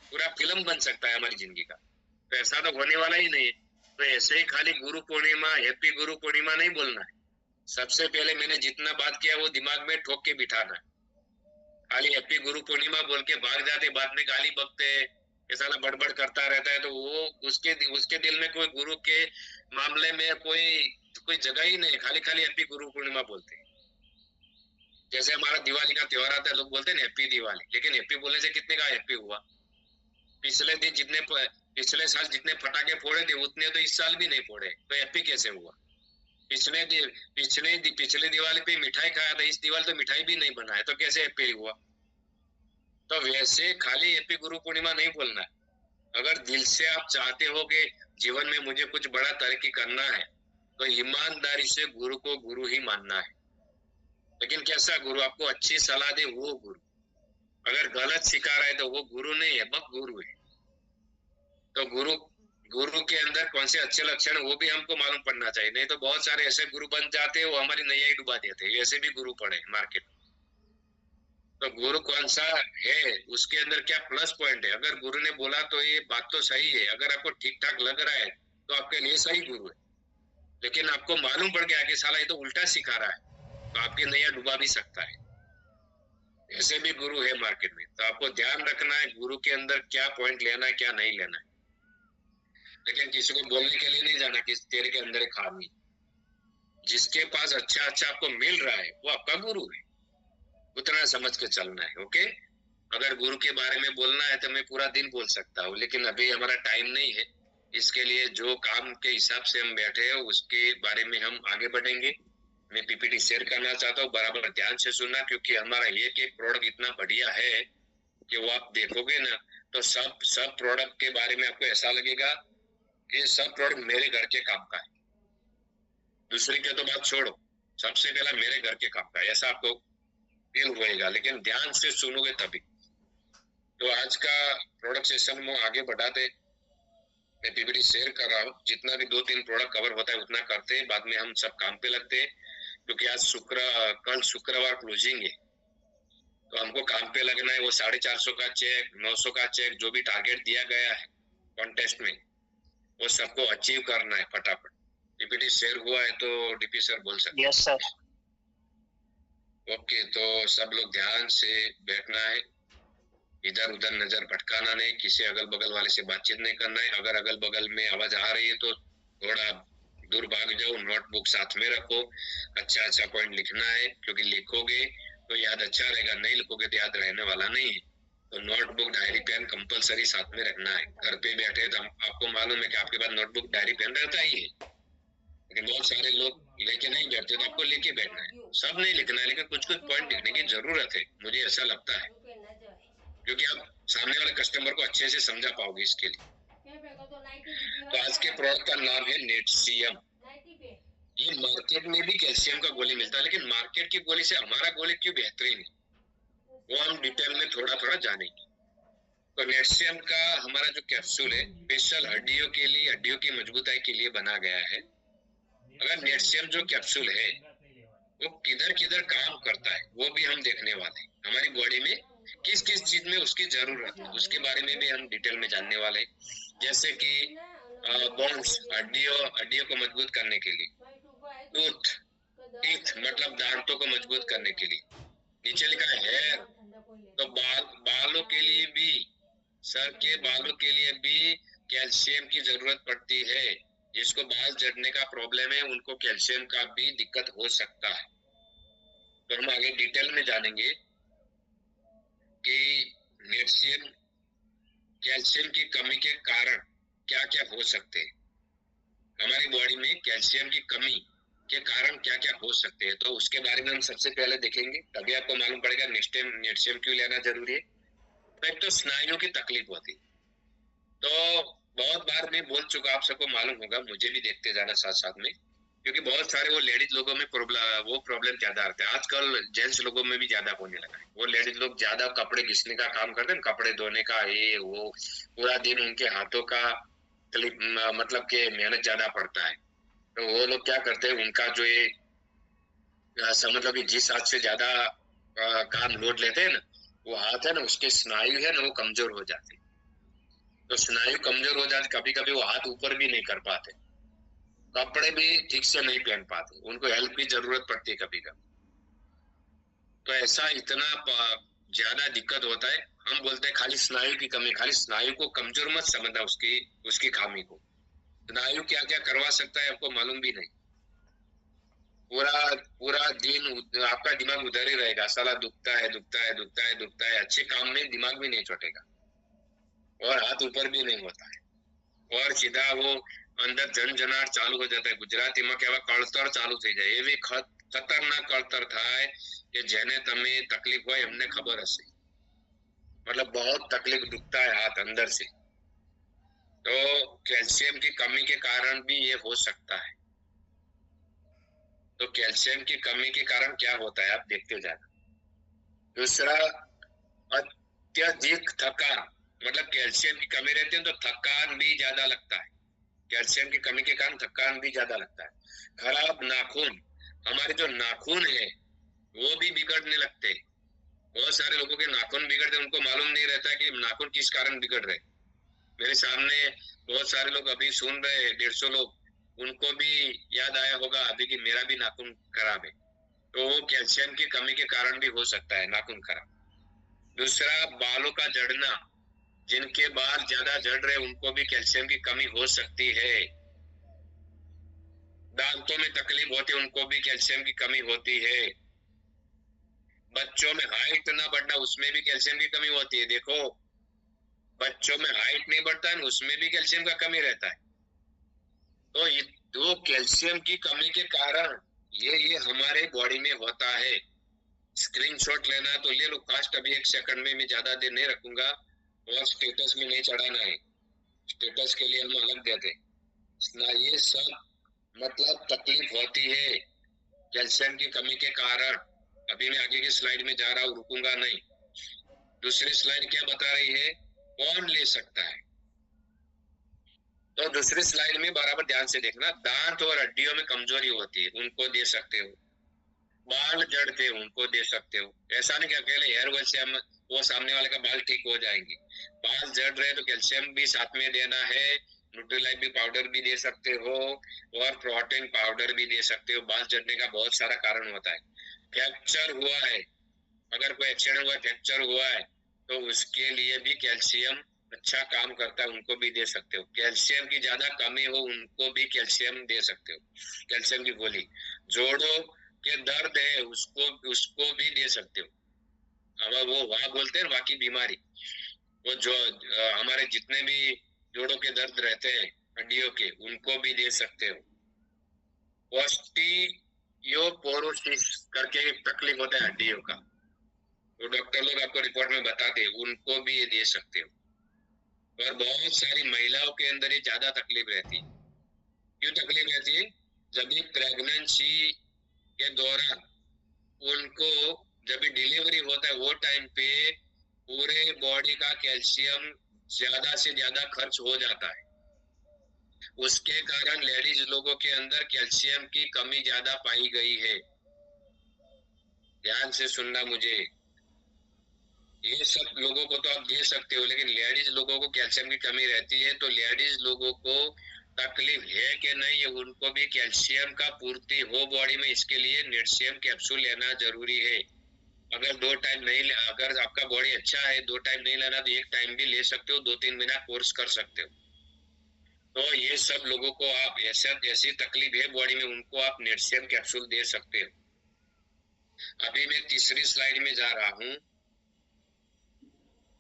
पूरा फिल्म बन सकता है हमारी जिंदगी का। तो ऐसा तो होने वाला ही नहीं है। तो ऐसे ही खाली गुरु पूर्णिमा, हैप्पी गुरु पूर्णिमा नहीं बोलना है। सबसे पहले मैंने जितना बात किया वो दिमाग में ठोक के बिठाना है। खाली हैप्पी गुरु पूर्णिमा बोल के भाग जाते, बाद में गाली बकते, ऐसा ना बड़बड़ करता रहता है, तो वो उसके दिल में कोई गुरु के मामले में कोई कोई जगह ही नहीं। खाली खाली हैप्पी गुरु पूर्णिमा बोलते हैं। जैसे हमारा दिवाली का त्योहार आता है, लोग बोलते हैं हैप्पी दिवाली, लेकिन हैप्पी बोलने से कितने का हैप्पी हुआ? पिछले साल जितने पटाखे फोड़े थे उतने तो इस साल भी नहीं फोड़े, तो हैप्पी कैसे हुआ? पिछले दिवाली पे मिठाई खाया था, इस दिवाली तो मिठाई भी नहीं बनाया, तो कैसे हैप्पी हुआ? तो वैसे खाली हैप्पी गुरु पूर्णिमा नहीं बोलना है। अगर दिल से आप चाहते हो कि जीवन में मुझे कुछ बड़ा तरक्की करना है, तो ईमानदारी से गुरु को गुरु ही मानना है। लेकिन कैसा गुरु? आपको अच्छी सलाह दे वो गुरु। अगर गलत सिखा रहा है तो वो गुरु नहीं है, बस गुरु है। तो गुरु के अंदर कौन से अच्छे लक्षण है वो भी हमको मालूम पड़ना चाहिए। नहीं तो बहुत सारे ऐसे गुरु बन जाते हैं, वो हमारी नैया ही डुबा देते हैं। ऐसे भी गुरु पड़े मार्केट में। तो गुरु कौन सा है, उसके अंदर क्या प्लस पॉइंट है? अगर गुरु ने बोला तो ये बात तो सही है, अगर आपको ठीक ठाक लग रहा है तो आपके लिए सही गुरु है। लेकिन आपको मालूम पड़ गया कि साला ये तो उल्टा सिखा रहा है, तो आपकी नैया डुबा भी सकता है। ऐसे भी गुरु है मार्केट में। तो आपको ध्यान रखना है गुरु के अंदर क्या पॉइंट लेना है, क्या नहीं लेना है। लेकिन किसी को बोलने के लिए नहीं जाना कि तेरे के अंदर एक खामी। जिसके पास अच्छा अच्छा आपको मिल रहा है वो आपका गुरु है, उतना समझ के चलना है। ओके? अगर गुरु के बारे में बोलना है तो मैं पूरा दिन बोल सकता हूँ, लेकिन अभी हमारा टाइम नहीं है। इसके लिए जो काम के हिसाब से हम बैठे हैं उसके बारे में हम आगे बढ़ेंगे। मैं पीपीटी शेयर करना चाहता हूँ, बराबर ध्यान से सुनना, क्योंकि हमारा एक एक प्रोडक्ट इतना बढ़िया है कि वो आप देखोगे ना तो सब प्रोडक्ट के बारे में आपको ऐसा लगेगा कि सब प्रोडक्ट मेरे घर के काम का है। दूसरी के तो बात छोड़ो, सबसे पहला मेरे घर के काम का है, ऐसा आपको फील होएगा, लेकिन ध्यान से सुनोगे तभी। तो आज का प्रोडक्ट सेशन में आगे बढ़ाते, मैं पीपीटी शेयर कर रहा हूँ, जितना भी 2-3 प्रोडक्ट कवर होता है उतना करते हैं, बाद में हम सब काम पे लगते हैं, क्योंकि आज कल शुक्रवार क्लोजिंग है, तो हमको काम पे लगना है। वो 450 का चेक, 900 का चेक, जो भी टारगेट दिया गया है कॉन्टेस्ट में, वो सबको अचीव करना है फटाफट। पीपीटी शेयर हुआ है तो डीपी सर बोल सकते हैं। Yes sir. ओके, तो सब लोग ध्यान से बैठना है, इधर उधर नजर भटकाना नहीं, किसी अगल बगल वाले से बातचीत नहीं करना है। अगर अगल बगल में आवाज आ रही है तो थोड़ा दूर भाग जाओ, नोटबुक साथ में रखो, अच्छा अच्छा पॉइंट लिखना है, क्योंकि लिखोगे तो याद अच्छा रहेगा, नहीं लिखोगे तो याद रहने वाला नहीं है। तो नोटबुक डायरी पेन कंपलसरी साथ में रखना है। घर पे बैठे तो आपको मालूम है कि आपके पास नोटबुक डायरी पेन रहता ही है, लेकिन बहुत सारे लोग लेके नहीं बैठते, तो आपको लेके बैठना है। सब नहीं लिखना है, लेकिन कुछ कुछ पॉइंट लिखने की जरूरत है, मुझे ऐसा लगता है, क्योंकि आप सामने वाले कस्टमर को अच्छे से समझा पाओगे इसके लिए। तो आज के प्रोडक्ट का नाम है नेटसीएम। ये मार्केट में भी कैल्शियम का गोली मिलता है, लेकिन मार्केट की गोली से हमारा गोली क्यों बेहतरीन है, वो हम डिटेल में थोड़ा थोड़ा जानेंगे। तो नेटसीएम का हमारा जो कैप्सूल है, स्पेशल हड्डियों के लिए, हड्डियों की मजबूताई के लिए बना गया है। अगर नेटसीएम जो कैप्सूल है वो किधर किधर काम करता है, वो भी हम देखने वाले हैं। हमारी बॉडी में किस किस चीज में उसकी जरूरत है, उसके बारे में भी हम डिटेल में जानने वाले हैं। जैसे कि बोन्स, हड्डियों को मजबूत करने के लिए, टूथ, टीथ मतलब दांतों को मजबूत करने के लिए, नीचे लिखा है हेयर, तो बालों के लिए भी, सर के बालों के लिए भी कैल्शियम की जरूरत पड़ती है। जिसको बाल झड़ने का प्रॉब्लम है उनको कैल्शियम का भी दिक्कत हो सकता है। तो हम आगे डिटेल में जानेंगे कि नेटसीएम, कैल्शियम की कमी के कारण क्या क्या हो सकते हैं, हमारी बॉडी में कैल्शियम की कमी के कारण क्या क्या हो सकते हैं। तो उसके बारे में हम सबसे पहले देखेंगे, तभी आपको मालूम पड़ेगा नेटसीएम क्यों लेना जरूरी है। तो एक तो स्नायुओं की तकलीफ होती, तो बहुत बार मैं बोल चुका, आप सबको मालूम होगा, मुझे भी देखते जाना साथ साथ में, क्योंकि बहुत सारे वो लेडीज लोगों में प्रॉब्लम ज्यादा आते हैं। आजकल जेंट्स लोगों में भी ज्यादा होने लगा है। वो लेडीज लोग ज्यादा कपड़े घिसने का काम करते हैं, कपड़े धोने का, ये वो, पूरा दिन उनके हाथों का मतलब के मेहनत ज्यादा पड़ता है। तो वो लोग क्या करते हैं, उनका जो ये समझ लो कि जिस हाथ से ज्यादा काम लोड लेते हैं ना, वो हाथ है ना, उसके स्नायु है ना, वो कमजोर हो जाते हैं। तो स्नायु कमजोर हो जाते, कभी कभी वो हाथ ऊपर भी नहीं कर पाते, कपड़े भी ठीक से नहीं पहन पाते, उनको हेल्प की जरूरत पड़ती है कभी कभी। तो ऐसा इतना ज्यादा दिक्कत होता है। हम बोलते हैं खाली स्नायु की कमी, खाली स्नायु को कमजोर मत समझना, उसकी खामी को। स्नायु क्या क्या करवा सकता है आपको मालूम भी नहीं। पूरा पूरा दिन आपका दिमाग उधर ही रहेगा, साला दुखता है दुखता है दुखता है दुखता है, अच्छे काम में दिमाग भी नहीं छोटेगा और हाथ ऊपर भी नहीं होता है, और सीधा वो अंदर झंझनाट चालू हो जाता है। गुजराती में कहवा कळतर चालू થઈ જાય, એવી खतरनाक कळतर થાય કે જેને તમે तकलीफ હોય એમને खबर હશે, मतलब बहुत तकलीफ, दुखता है हाथ अंदर से। तो कैल्शियम की कमी के कारण भी ये हो सकता है। तो कैल्शियम की कमी के कारण क्या होता है आप देखते जाना। दूसरा, अत्यधिक थकान, मतलब कैल्शियम की कमी रहती है तो थकान भी ज्यादा लगता है। कैल्शियम की कमी के कारण थकान भी ज्यादा लगता है। खराब नाखून, हमारे जो नाखून है वो भी बिगड़ने लगते हैं। बहुत सारे लोगों के नाखून बिगड़ते, उनको मालूम नहीं रहता कि नाखून किस कारण बिगड़ रहे। मेरे सामने बहुत सारे लोग अभी सुन रहे हैं, 150 लोग, उनको भी याद आया होगा अभी कि मेरा भी नाखून खराब है। तो वो कैल्शियम की कमी के कारण भी हो सकता है नाखून खराब। दूसरा, बालों का झड़ना, जिनके बाल ज्यादा झड़ रहे उनको भी कैल्शियम की कमी हो सकती है। दांतों में तकलीफ होती है, उनको भी कैल्शियम की कमी होती है। बच्चों में हाइट ना बढ़ना, उसमें भी कैल्शियम की कमी होती है। देखो, बच्चों में हाइट नहीं बढ़ता है, उसमें भी कैल्शियम का कमी रहता है। तो ये दो कैल्शियम की कमी के कारण ये हमारे बॉडी में होता है। स्क्रीनशॉट लेना तो ले लो फास्ट, अभी 1 सेकंड में, मैं ज्यादा देर नहीं रखूंगा, और स्टेटस में नहीं चढ़ाना है, स्टेटस के लिए हम अलग देते ना। ये सब मतलब तकलीफ होती है कैल्शियम की कमी के कारण। अभी मैं आगे की स्लाइड में जा रहा हूँ, रुकूंगा नहीं। दूसरी स्लाइड क्या बता रही है, कौन ले सकता है। तो दूसरी स्लाइड में बराबर ध्यान से देखना, दांत और हड्डियों में कमजोरी होती है, उनको दे सकते हो। बाल जड़ते हैं, उनको दे सकते हो। ऐसा नहीं कि अकेले हेयर ऑयल से हम वो सामने वाले का बाल ठीक हो जाएंगे। बाल जड़ रहे तो कैल्शियम भी साथ में देना है। न्यूट्रीलाइट भी पाउडर भी दे सकते हो और प्रोटीन पाउडर भी दे सकते हो। बाल जड़ने का बहुत सारा कारण होता है। फ्रैक्चर हुआ है, अगर कोई एक्सीडेंट हुआ, फ्रैक्चर हुआ है, तो उसके लिए भी कैल्शियम अच्छा काम करता है, उनको भी दे सकते हो। कैल्शियम की ज्यादा कमी हो, उनको भी कैल्शियम दे सकते हो, कैल्शियम की गोली। जोड़ों के दर्द है, उसको भी दे सकते हो। अब वो वहां बोलते हैं बाकी बीमारी, वो जो हमारे जितने भी जोड़ों के दर्द रहते हैं हड्डियों के, उनको भी दे सकते हो। ऑस्टियोपोरोसिस करके एक तकलीफ होता है हड्डियों का, वो डॉक्टर लोग आपको रिपोर्ट में बताते हैं, उनको भी ये दे सकते हो। और बहुत सारी महिलाओं के अंदर ये ज्यादा तकलीफ रहती है। क्यों तकलीफ रहती है, जब भी प्रेगनेंसी के दौरान उनको, जब भी डिलीवरी होता है, वो टाइम पे पूरे बॉडी का कैल्शियम ज्यादा से ज्यादा खर्च हो जाता है। उसके कारण लेडीज लोगों के अंदर कैल्शियम की कमी ज्यादा पाई गई है। ध्यान से सुनना मुझे, ये सब लोगों को तो आप दे सकते हो, लेकिन लेडीज लोगों को कैल्शियम की कमी रहती है, तो लेडीज लोगों को तकलीफ है कि नहीं है, उनको भी कैल्शियम का पूर्ति हो बॉडी में, इसके लिए नेटशियम कैप्सूल लेना जरूरी है। अगर 2 टाइम नहीं, अगर आपका बॉडी अच्छा है, 2 टाइम नहीं लेना तो 1 टाइम भी ले सकते हो, 2-3 महीना कोर्स कर सकते हो। तो ये सब लोगों को आप ऐसी तकलीफ है बॉडी में, उनको आप नेटशियम कैप्सूल दे सकते हो। अभी मैं तीसरी स्लाइड में जा रहा हूँ।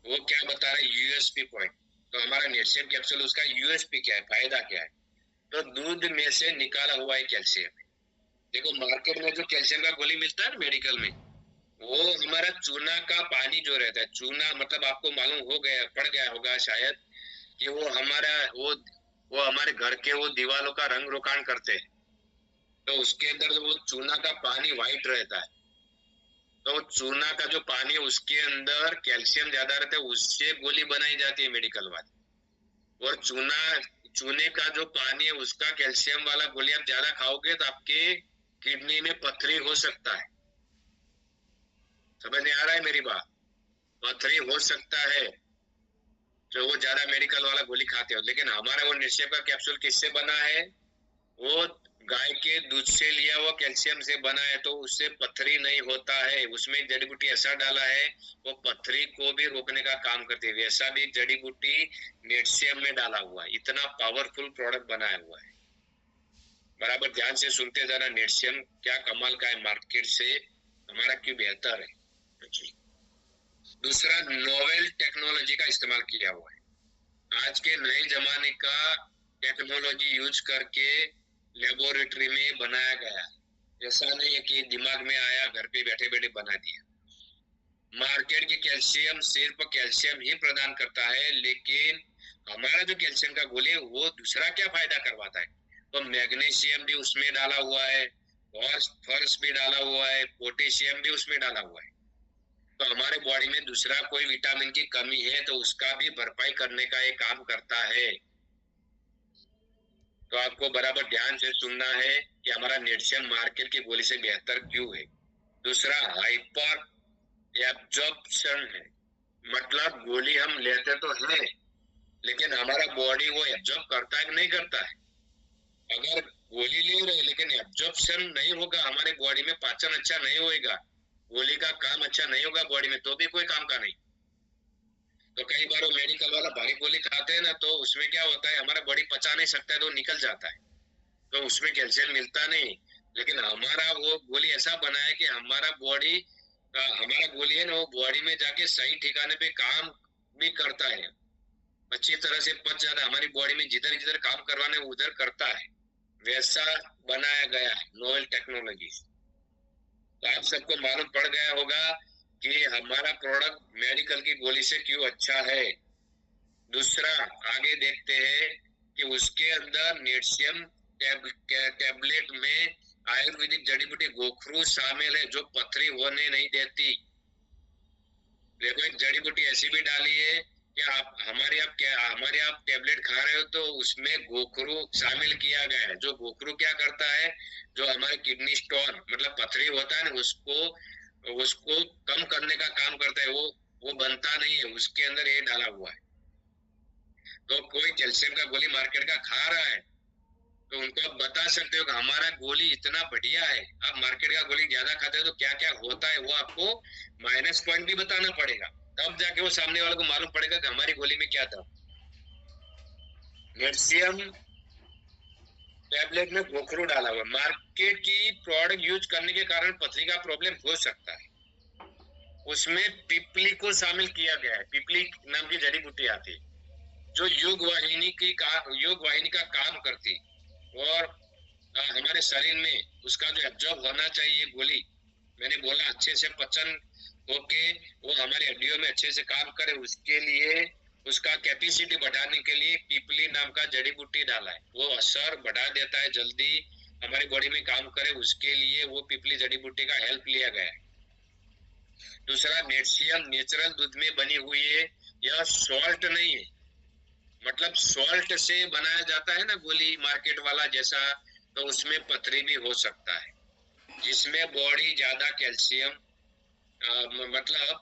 वो क्या बता रहा है, यूएसपी पॉइंट। तो हमारा नेटशियम कैप्सूल, उसका यूएसपी क्या है, फायदा क्या है, तो दूध में से निकाला हुआ है कैल्शियम। देखो मार्केट में जो कैल्शियम का गोली मिलता है ना मेडिकल में, वो हमारा चूना का पानी जो रहता है, चूना मतलब आपको मालूम हो गया, पड़ गया होगा शायद, कि वो हमारा वो हमारे घर के वो दीवारों का रंग रोकान करते हैं, तो उसके अंदर वो चूना का पानी व्हाइट रहता है। तो चूना का जो पानी है उसके अंदर कैल्शियम ज्यादा रहता है, उससे गोली बनाई जाती है मेडिकल वाली। और चूने का जो पानी है उसका कैल्शियम वाला गोली आप ज्यादा खाओगे तो आपके किडनी में पथरी हो सकता है। समझ में आ रहा है मेरी बात, पथरी हो सकता है जो वो ज्यादा मेडिकल वाला गोली खाते हो। लेकिन हमारा वो नेटशियम का कैप्सूल किससे बना है, वो गाय के दूध से लिया हुआ कैल्शियम से बना है, तो उससे पथरी नहीं होता है। उसमें जड़ी बूटी ऐसा डाला है वो पथरी को भी रोकने का काम करती है, वैसा भी जड़ी बूटी नेटशियम में डाला हुआ है। इतना पावरफुल प्रोडक्ट बनाया हुआ है। बराबर ध्यान से सुनते जाना, नेटशियम क्या कमाल का है, मार्केट से हमारा क्यों बेहतर है। दूसरा, नोवेल टेक्नोलॉजी का इस्तेमाल किया हुआ है। आज के नए जमाने का टेक्नोलॉजी यूज करके लेबोरेटरी में बनाया गया। ऐसा नहीं है कि दिमाग में आया घर पे बैठे बैठे बना दिया। मार्केट की कैल्शियम सिर्फ कैल्शियम ही प्रदान करता है, लेकिन हमारा जो कैल्शियम का गोली है वो दूसरा क्या फायदा करवाता है, तो मैग्नीशियम भी उसमें डाला हुआ है, फॉस्फोरस भी डाला हुआ है, पोटेशियम भी उसमें डाला हुआ है। तो हमारे बॉडी में दूसरा कोई विटामिन की कमी है तो उसका भी भरपाई करने का ये काम करता है। तो आपको बराबर ध्यान से सुनना है कि हमारा नेटशियम मार्केट की गोली से बेहतर क्यों है। दूसरा, हाइपर एब्जॉर्प्शन है, मतलब गोली हम लेते तो है लेकिन हमारा बॉडी वो एब्जॉर्ब करता है कि नहीं करता है। अगर गोली ले रहे लेकिन एब्जॉर्प्शन नहीं होगा, हमारे बॉडी में पाचन अच्छा नहीं होगा, गोली का काम अच्छा नहीं होगा बॉडी में, तो भी कोई काम का नहीं। तो कई बार वो मेडिकल वाला भारी गोली खाते हैं ना, तो उसमें क्या होता है, हमारा बॉडी पचा नहीं सकता है तो निकल जाता है, तो उसमें कैल्शियम मिलता नहीं। लेकिन हमारा वो गोली ऐसा बना है कि हमारा गोली है ना, वो बॉडी में जाके सही ठिकाने पे काम भी करता है, अच्छी तरह से पच जाता है, हमारी बॉडी में जिधर जिधर काम करवाने उधर करता है, वैसा बनाया गया है नोवेल टेक्नोलॉजी। तो आप सबको मालूम पड़ गया होगा कि हमारा प्रोडक्ट मेडिकल की गोली से क्यों अच्छा है। दूसरा, आगे देखते हैं कि उसके अंदर नेटशियम टैबलेट में आयुर्वेदिक जड़ी बूटी गोखरू शामिल है जो पथरी होने नहीं देती। देखो एक जड़ी बूटी ऐसी भी डाली है कि हमारे आप टेबलेट खा रहे हो तो उसमें गोखरू शामिल किया गया है। जो गोखरू क्या करता है, जो हमारे किडनी स्टोन मतलब पथरी होता है ना, उसको उसको कम करने का काम करता है। वो बनता नहीं है, उसके अंदर ये डाला हुआ है। तो कोई कैल्शियम का गोली मार्केट का खा रहा है तो उनको आप बता सकते हो कि हमारा गोली इतना बढ़िया है, आप मार्केट का गोली ज्यादा खाते हो तो क्या क्या होता है, वो आपको माइनस पॉइंट भी बताना पड़ेगा। तब जाके वो सामने वाले को मालूम पड़ेगा कि हमारी गोली में क्या था। नेटसियम टैबलेट में गोखरू डाला हुआ। मार्केट की प्रोडक्ट यूज करने के कारण पथरी का प्रॉब्लम हो सकता है। उसमें पिपली को शामिल किया गया है। पिपली नाम की जड़ी बूटी आती है जो योग वाहिनी का काम करती, और हमारे शरीर में उसका जो एब्जॉर्ब होना चाहिए गोली, मैंने बोला अच्छे से पचन होके वो हमारे हड्डियों में अच्छे से काम करे, उसके लिए उसका कैपेसिटी बढ़ाने के लिए पिपली नाम का जड़ी बूटी डाला है। वो असर बढ़ा देता है, जल्दी हमारी बॉडी में काम करे, उसके लिए वो पिपली जड़ी बूटी का हेल्प लिया गया है। दूसरा, नेटसियम नेचुरल दूध में बनी हुई है, यह सॉल्ट नहीं है। मतलब सॉल्ट से बनाया जाता है ना गोली मार्केट वाला जैसा, तो उसमें पथरी भी हो सकता है। जिसमें बॉडी ज्यादा कैल्शियम मतलब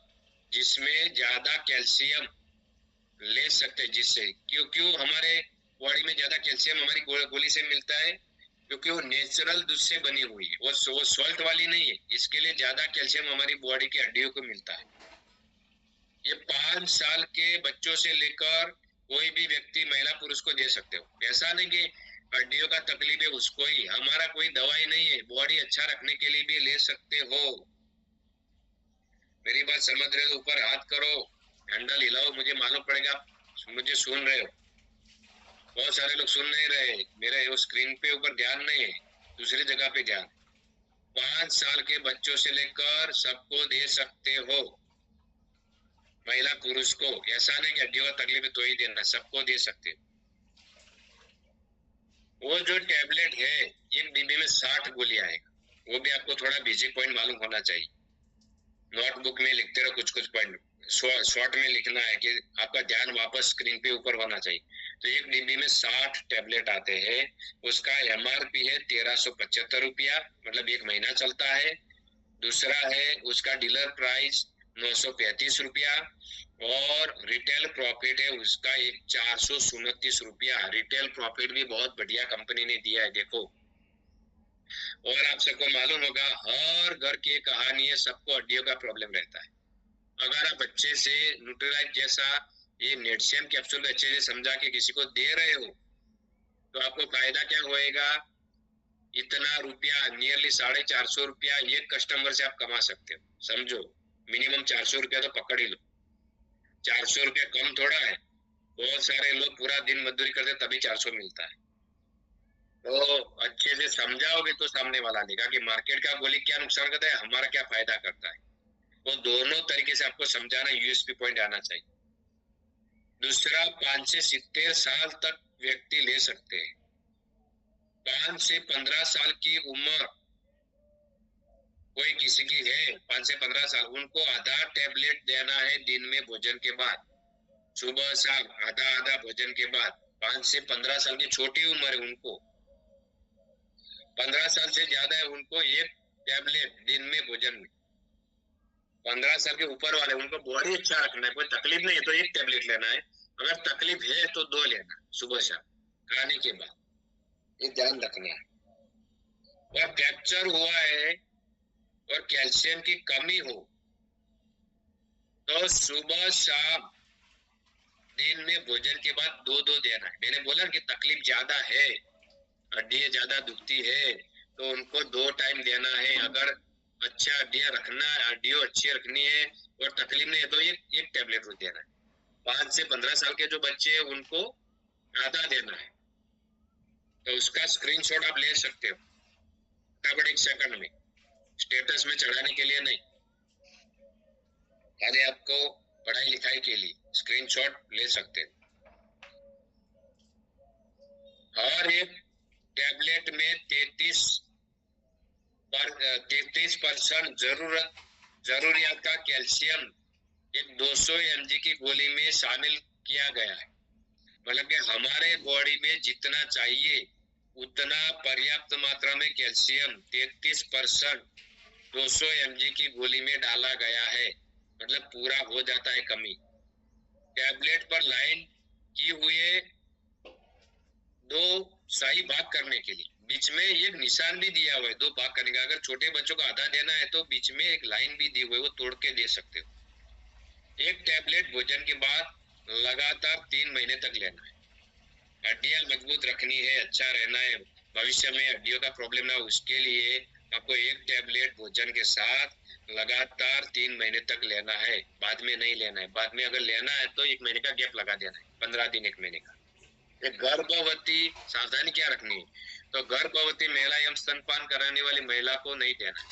जिसमें ज्यादा कैल्शियम ले सकते हैं, जिससे क्यों हमारे बॉडी में ज्यादा कैल्शियम हमारी गोली से मिलता है क्योंकि वो नेचुरल दूध से बनी हुई है, वो सॉल्ट वाली नहीं है। इसके लिए ज्यादा कैल्शियम हमारी बॉडी की हड्डियों को मिलता है। ये 5 साल के बच्चों से लेकर कोई भी व्यक्ति महिला पुरुष को दे सकते हो। ऐसा नहीं कि हड्डियों का तकलीफ है उसको ही, हमारा कोई दवाई नहीं है, बॉडी अच्छा रखने के लिए भी ले सकते हो। मेरी बात समझ रहे हो? ऊपर हाथ करो, हैंडल हिलाओ, मुझे मालूम पड़ेगा मुझे सुन रहे हो। बहुत सारे लोग सुन नहीं रहे, मेरे वो स्क्रीन पे ऊपर ध्यान नहीं है, दूसरी जगह पे ध्यान। 5 साल के बच्चों से लेकर सबको दे सकते हो, महिला पुरुष को। ऐसा नहीं कि हड्डियों का तकलीफ है तो ही देना, सबको दे सकते हो। वो जो टैबलेट है, एक डिब्बे में 60 गोलियां आएगा। वो भी आपको थोड़ा बेसिक पॉइंट मालूम होना चाहिए। नोटबुक में लिखते रहो कुछ पॉइंट, शॉर्ट में लिखना है कि आपका ध्यान वापस स्क्रीन पे ऊपर होना चाहिए। तो एक डिब्बी में 60 टैबलेट आते हैं। उसका MRP है 1375 रुपया, मतलब 1 महीना चलता है। दूसरा है उसका डीलर प्राइस 935 रुपया, और रिटेल प्रॉफिट है उसका 429 रुपया। रिटेल प्रॉफिट भी बहुत बढ़िया कंपनी ने दिया है, देखो। और आप सबको मालूम होगा हर घर की कहानी है, सबको हड्डियों का प्रॉब्लम रहता है। अगर आप अच्छे से न्यूट्रीलाइट जैसा ये नेटसियम कैप्सूल अच्छे से समझा के किसी को दे रहे हो तो आपको फायदा क्या होएगा, इतना रुपया नियरली 450 रुपया एक कस्टमर से आप कमा सकते हो। समझो मिनिमम 400 रुपया तो पकड़ ही लो। 400 रुपया कम थोड़ा है, बहुत सारे लोग पूरा दिन मजदूरी करते तभी 400 मिलता है। तो अच्छे से समझाओगे तो सामने वाला देगा कि मार्केट का गोली क्या नुकसान करता है, हमारा क्या फायदा करता है। वो दोनों तरीके से आपको समझाना, यूएसपी पॉइंट आना चाहिए। दूसरा, 5 से 70 साल तक व्यक्ति ले सकते हैं। 5 से 15 साल की उम्र कोई किसी की है, 5 से 15 साल, उनको आधा टैबलेट देना है दिन में भोजन के बाद, सुबह शाम आधा आधा भोजन के बाद। 5 से 15 साल की छोटी उम्र है उनको, 15 साल से ज्यादा है उनको एक टैबलेट दिन में भोजन में। 15 साल के ऊपर वाले उनको बॉडी अच्छा रखना है, कोई तकलीफ नहीं है तो एक टैबलेट लेना है, अगर तकलीफ है तो 2 लेना सुबह शाम खाने के बाद, ये ध्यान रखना है। और फ्रैक्चर हुआ है और कैल्शियम की कमी हो तो सुबह शाम दिन में भोजन के बाद 2 देना है। मैंने बोला कि तकलीफ ज्यादा है, हड्डियां ज्यादा दुखती है तो उनको 2 टाइम देना है। अगर अच्छा हड्डियां रखना, हड्डियों अच्छी रखनी है और तकलीफ नहीं है तो एक टैबलेट रोज देना है। 5 से 15 साल के जो बच्चे हैं उनको आधा देना है। तो उसका स्क्रीनशॉट आप ले सकते हो फटाफट 1 सेकंड में, स्टेटस में चढ़ाने के लिए नहीं, खाली आपको पढ़ाई लिखाई के लिए स्क्रीनशॉट ले सकते हो। हर एक टैबलेट में 33 33% जरूरियात का कैल्शियम एक 200 mg की गोली में शामिल किया गया है। मतलब कि हमारे बॉडी में जितना चाहिए उतना पर्याप्त मात्रा में कैल्शियम 33% 200 mg की गोली में डाला गया है। मतलब पूरा हो जाता है कमी। टैबलेट पर लाइन की हुए दो सही भाग करने के लिए बीच में एक निशान भी दिया हुआ है, दो भाग करने का। अगर छोटे बच्चों को आधा देना है तो बीच में एक लाइन भी दी हुई है, वो तोड़ के दे सकते हो। एक टैबलेट भोजन के बाद लगातार 3 महीने तक लेना है। हड्डियां मजबूत रखनी है, अच्छा रहना है, भविष्य में हड्डियों का प्रॉब्लम ना हो, उसके लिए आपको एक टैबलेट भोजन के साथ लगातार 3 महीने तक लेना है। बाद में नहीं लेना है। बाद में अगर लेना है तो 1 महीने का गैप लगा देना है, 15 दिन 1 महीने का। गर्भवती सावधानी क्या रखनी है, तो गर्भवती महिला एवं स्तनपान कराने वाली महिला को नहीं देना।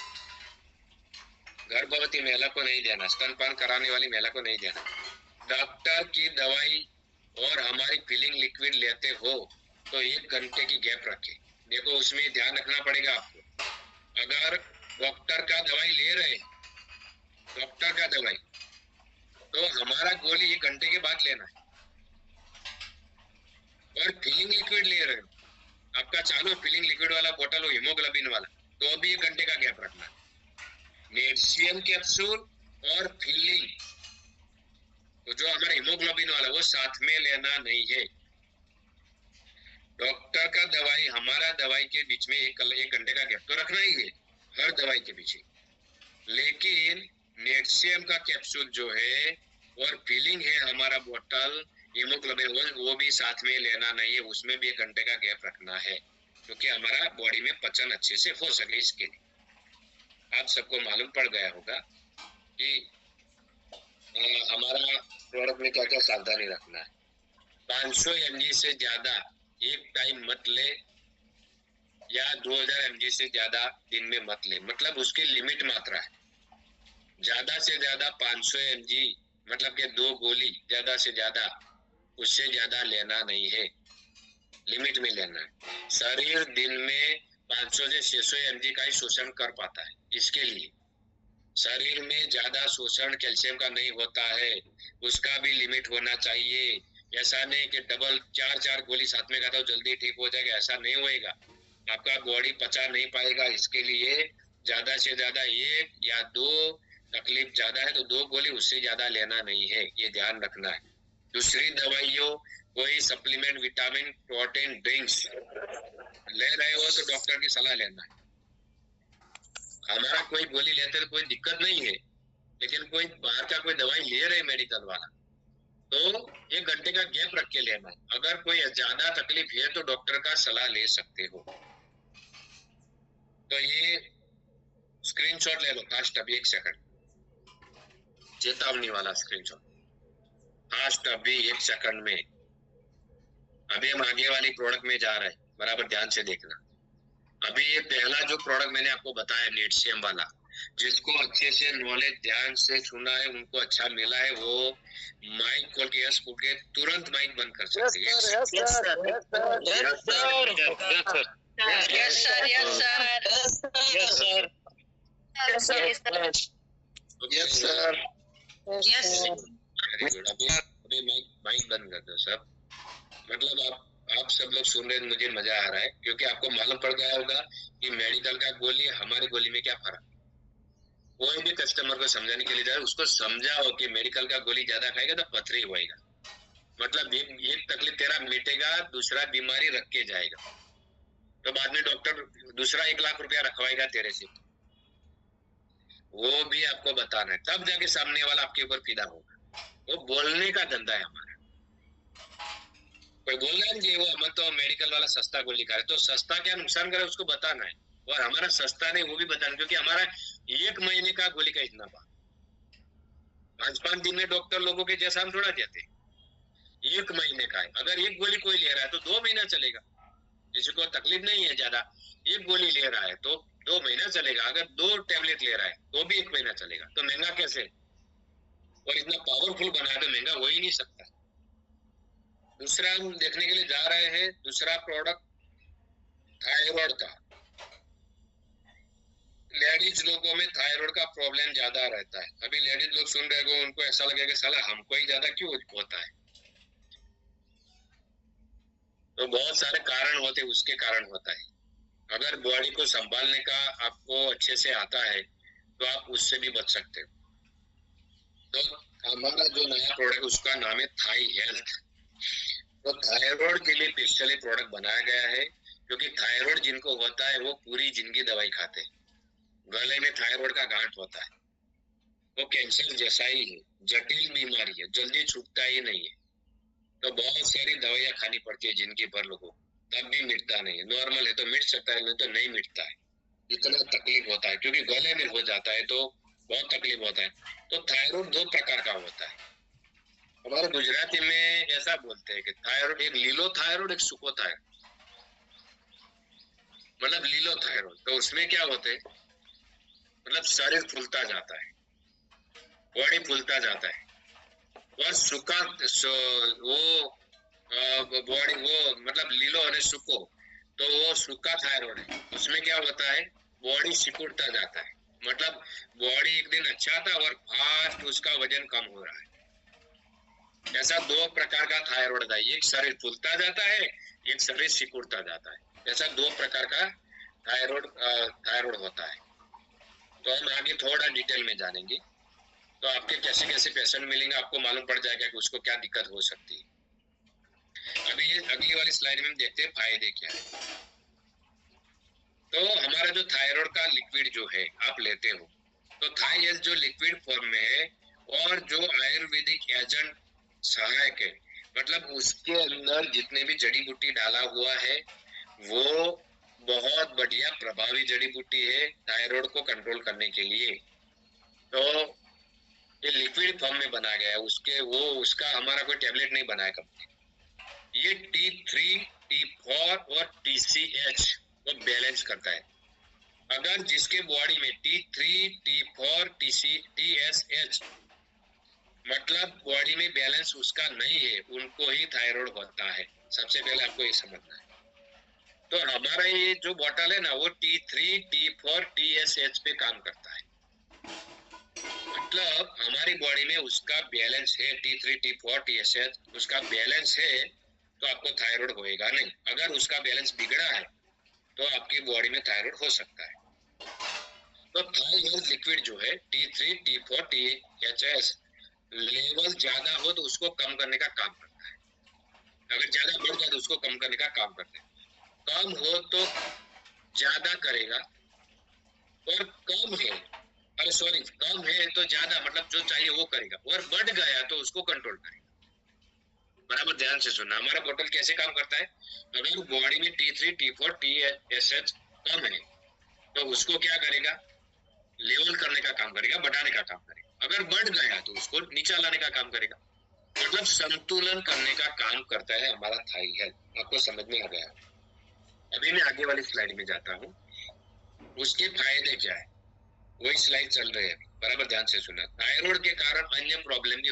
गर्भवती महिला को नहीं देना, स्तनपान कराने वाली महिला को नहीं देना। डॉक्टर की दवाई और हमारी फीलिंग लिक्विड लेते हो तो 1 घंटे की गैप रखें। देखो उसमें ध्यान रखना पड़ेगा आपको। अगर डॉक्टर का दवाई ले रहे, डॉक्टर का दवाई, तो हमारा गोली 1 घंटे के बाद लेना है। और फीलिंग लिक्विड ले रहे हो, आपका चालू फीलिंग लिक्विड वाला बोतल हो, हीमोग्लोबिन वाला, तो भी 1 घंटे का गैप रखना। नेटशियम कैप्सूल और फीलिंग, तो जो हमारा हीमोग्लोबिन वाला, वो साथ में लेना नहीं है। डॉक्टर का दवाई हमारा दवाई के बीच में 1 घंटे का गैप तो रखना ही है हर दवाई के पीछे। लेकिन नेटशियम का कैप्सूल जो है और फीलिंग है हमारा बोतल हीमोग्लोबिन, वो भी साथ में लेना नहीं है। उसमें भी 1 घंटे का गैप रखना है, क्योंकि हमारा बॉडी में पचन अच्छे से हो सके। इसके लिए आप सबको मालूम पड़ गया होगा कि हमारा प्रोडक्ट में क्या क्या सावधानी रखना है। 500 mg से ज्यादा एक टाइम मत ले, या 2000 mg से ज्यादा दिन में मत ले। मतलब उसकी लिमिट मात्रा है। ज्यादा से ज्यादा 500 mg, मतलब कि 2 गोली ज्यादा से ज्यादा, उससे ज्यादा लेना नहीं है, लिमिट में लेना है। शरीर दिन में 500 से 600 mg का ही शोषण कर पाता है। इसके लिए शरीर में ज्यादा शोषण कैल्शियम का नहीं होता है, उसका भी लिमिट होना चाहिए। ऐसा नहीं कि डबल 4 गोली साथ में खाता हो जल्दी ठीक हो जाएगा, ऐसा नहीं होएगा। आपका बॉडी पचा नहीं पाएगा। इसके लिए ज्यादा से ज्यादा 1 या 2, तकलीफ ज्यादा है तो 2 गोली, उससे ज्यादा लेना नहीं है, ये ध्यान रखना है। दूसरी दवाइयों, कोई सप्लीमेंट, विटामिन, प्रोटीन ड्रिंक्स ले रहे हो तो डॉक्टर की सलाह लेना है। हमारा कोई गोली लेते तो कोई दिक्कत नहीं है, लेकिन कोई बाहर का कोई दवाई ले रहे मेडिकल वाला, तो 1 घंटे का गैप रख के लेना है। अगर कोई ज्यादा तकलीफ है तो डॉक्टर का सलाह ले सकते हो। तो ये स्क्रीनशॉट ले लो फास्ट, अभी 1 सेकंड, चेतावनी वाला स्क्रीनशॉट फास्ट, अभी 1 सेकंड में। अभी हम आगे वाली प्रोडक्ट में जा रहे हैं, बराबर ध्यान से देखना। अभी ये पहला जो प्रोडक्ट मैंने आपको बताया नेटशियम वाला, जिसको अच्छे से नॉलेज ध्यान से सुना है, उनको अच्छा मिला है, वो माइक खोल के यस बोल के तुरंत माइक बंद कर सकते हैं। यस सर, अभी माइक बंद कर दो सब। मतलब आप सब लोग सुन रहे हैं, मुझे मजा आ रहा है, क्योंकि आपको मालूम पड़ गया होगा कि मेडिकल का गोली हमारी गोली में क्या फर्क। कोई भी कस्टमर को समझाने के लिए जाए, उसको समझाओ कि मेडिकल का गोली ज्यादा खाएगा तो पथरी होएगा। मतलब एक तकलीफ तेरा मिटेगा, दूसरा बीमारी रख के जाएगा, तो बाद में डॉक्टर दूसरा 1 लाख रुपया रखवाएगा तेरे से। वो भी आपको बताना है, तब जाके सामने वाला आपके ऊपर फिदा होगा। वो बोलने का धंधा है हमारा। कोई बोल रहा है कि वो हम तो मेडिकल वाला सस्ता गोली खा रहे, तो सस्ता क्या नुकसान करे उसको बताना है, और हमारा सस्ता नहीं वो भी बताना, क्योंकि हमारा 1 महीने का गोली का इतना भाव। 5-5 दिन में डॉक्टर लोगों के जैसा हम थोड़ा देते, 1 महीने का है। अगर 1 गोली कोई ले रहा है तो 2 महीना चलेगा, किसी को तकलीफ नहीं है ज्यादा। 1 गोली ले रहा है तो 2 महीना चलेगा। अगर 2 टैबलेट ले रहा है तो भी 1 महीना चलेगा। तो महंगा कैसे, और इतना पावरफुल बनाया तो महंगा हो ही नहीं सकता। दूसरा हम देखने के लिए जा रहे हैं, दूसरा प्रोडक्ट थायराइड का। लेडीज लोगों में थायराइड का प्रॉब्लम ज्यादा रहता है। अभी लेडीज लोग सुन रहे हो, उनको ऐसा लगेगा साला हमको ही ज्यादा क्यों होता है। तो बहुत सारे कारण होते हैं, उसके कारण होता है। अगर बॉडी को संभालने का आपको अच्छे से आता है तो आप उससे भी बच सकते हो। तो हमारा जो नया प्रोडक्ट उसका नाम है थाई हेल्थ। तो थायराइड के लिए स्पेशली प्रोडक्ट बनाया गया है, क्योंकि थायराइड जिनको होता है वो पूरी जिंदगी दवाई खाते हैं। गले में थायराइड का गांठ होता है, वो कैंसर जैसा ही है, जटिल बीमारी है, जल्दी छूटता ही नहीं है। तो बहुत सारी दवाइयां खानी पड़ती है जिंदगी भर लोगों, तब भी मिटता नहीं है। नॉर्मल है तो मिट सकता है, नहीं तो नहीं मिटता है। इतना तकलीफ होता है, क्योंकि गले में हो जाता है तो बहुत तकलीफ होता है। तो थायराइड दो प्रकार का होता है। हमारे गुजराती में ऐसा बोलते हैं कि थायराइड एक लीलो थायराइड, एक सूखो थायराइड। मतलब लीलो थायराइड तो उसमें क्या होते है, मतलब शरीर फूलता जाता है, बॉडी फूलता जाता है। और सूखा वो बॉडी वो मतलब लीलो और सूखो, तो वो सूखा थायराइड है। उसमें क्या होता है, बॉडी सिकुड़ता जाता है। मतलब बॉडी एक दिन अच्छा था और फास्ट उसका वजन कम हो रहा है। ऐसा दो प्रकार का थायराइड है, एक शरीर फूलता जाता है, एक शरीर सिकुड़ता जाता है। ऐसा दो प्रकार का थायराइड होता है। तो हम आगे थोड़ा डिटेल में जानेंगे, तो आपके कैसे कैसे पेशेंट मिलेंगे आपको मालूम पड़ जाएगा कि उसको क्या दिक्कत हो सकती है। अभी ये अगली वाली स्लाइड में हम देखते हैं फायदे क्या है। तो हमारा जो थायराइड का लिक्विड जो है आप लेते हो, तो थाई हेल्थ जो लिक्विड फॉर्म में है और जो आयुर्वेदिक एजेंट सहायक है, मतलब उसके अंदर जितने भी जड़ी बूटी डाला हुआ है वो बहुत बढ़िया प्रभावी जड़ी बूटी है थायराइड को कंट्रोल करने के लिए। तो ये लिक्विड फॉर्म में बना गया है, उसके वो उसका हमारा कोई टेबलेट नहीं बनाया कंपनी। ये T3, T4 और TCH को बैलेंस करता है। अगर जिसके बॉडी में T3, T4, TSH मतलब बॉडी में बैलेंस उसका नहीं है, उनको ही थायराइड होता है। सबसे पहले आपको ये समझना है। तो हमारा ये जो बॉटल है ना, वो T3, T4, TSH पे काम करता है। मतलब हमारी बॉडी में उसका बैलेंस है, T3, T4, TSH उसका बैलेंस है, तो आपको थायराइड होएगा नहीं। अगर उसका बैलेंस बिगड़ा है तो आपकी बॉडी में थायराइड हो सकता है। तो थाई हेल्थ लिक्विड जो है T3, T4, TSH लेवल ज्यादा हो तो उसको कम करने का काम करता है। अगर ज्यादा बढ़ जाए तो उसको कम करने का काम करता है। कम हो तो ज्यादा करेगा, और कम है कम है तो ज्यादा मतलब जो चाहिए वो करेगा, और बढ़ गया तो उसको कंट्रोल करेगा। बराबर ध्यान से सुनना, हमारा बोतल कैसे काम करता है। अगर बॉडी में T3, T4, TSH कम है तो उसको क्या करेगा, लेवल करने का काम करेगा, बढ़ाने का काम करेगा। अगर बढ़ गया तो उसको नीचा लाने का काम करेगा। मतलब संतुलन करने का काम करता है हमारा थाई हेल्थ। आपको समझ में आ गया। अभी मैं आगे वाली स्लाइड में जाता हूँ, उसके फायदे क्या है वही स्लाइड चल रहे हैं, बराबर ध्यान से सुना। थायराइड के कारण अन्य प्रॉब्लम भी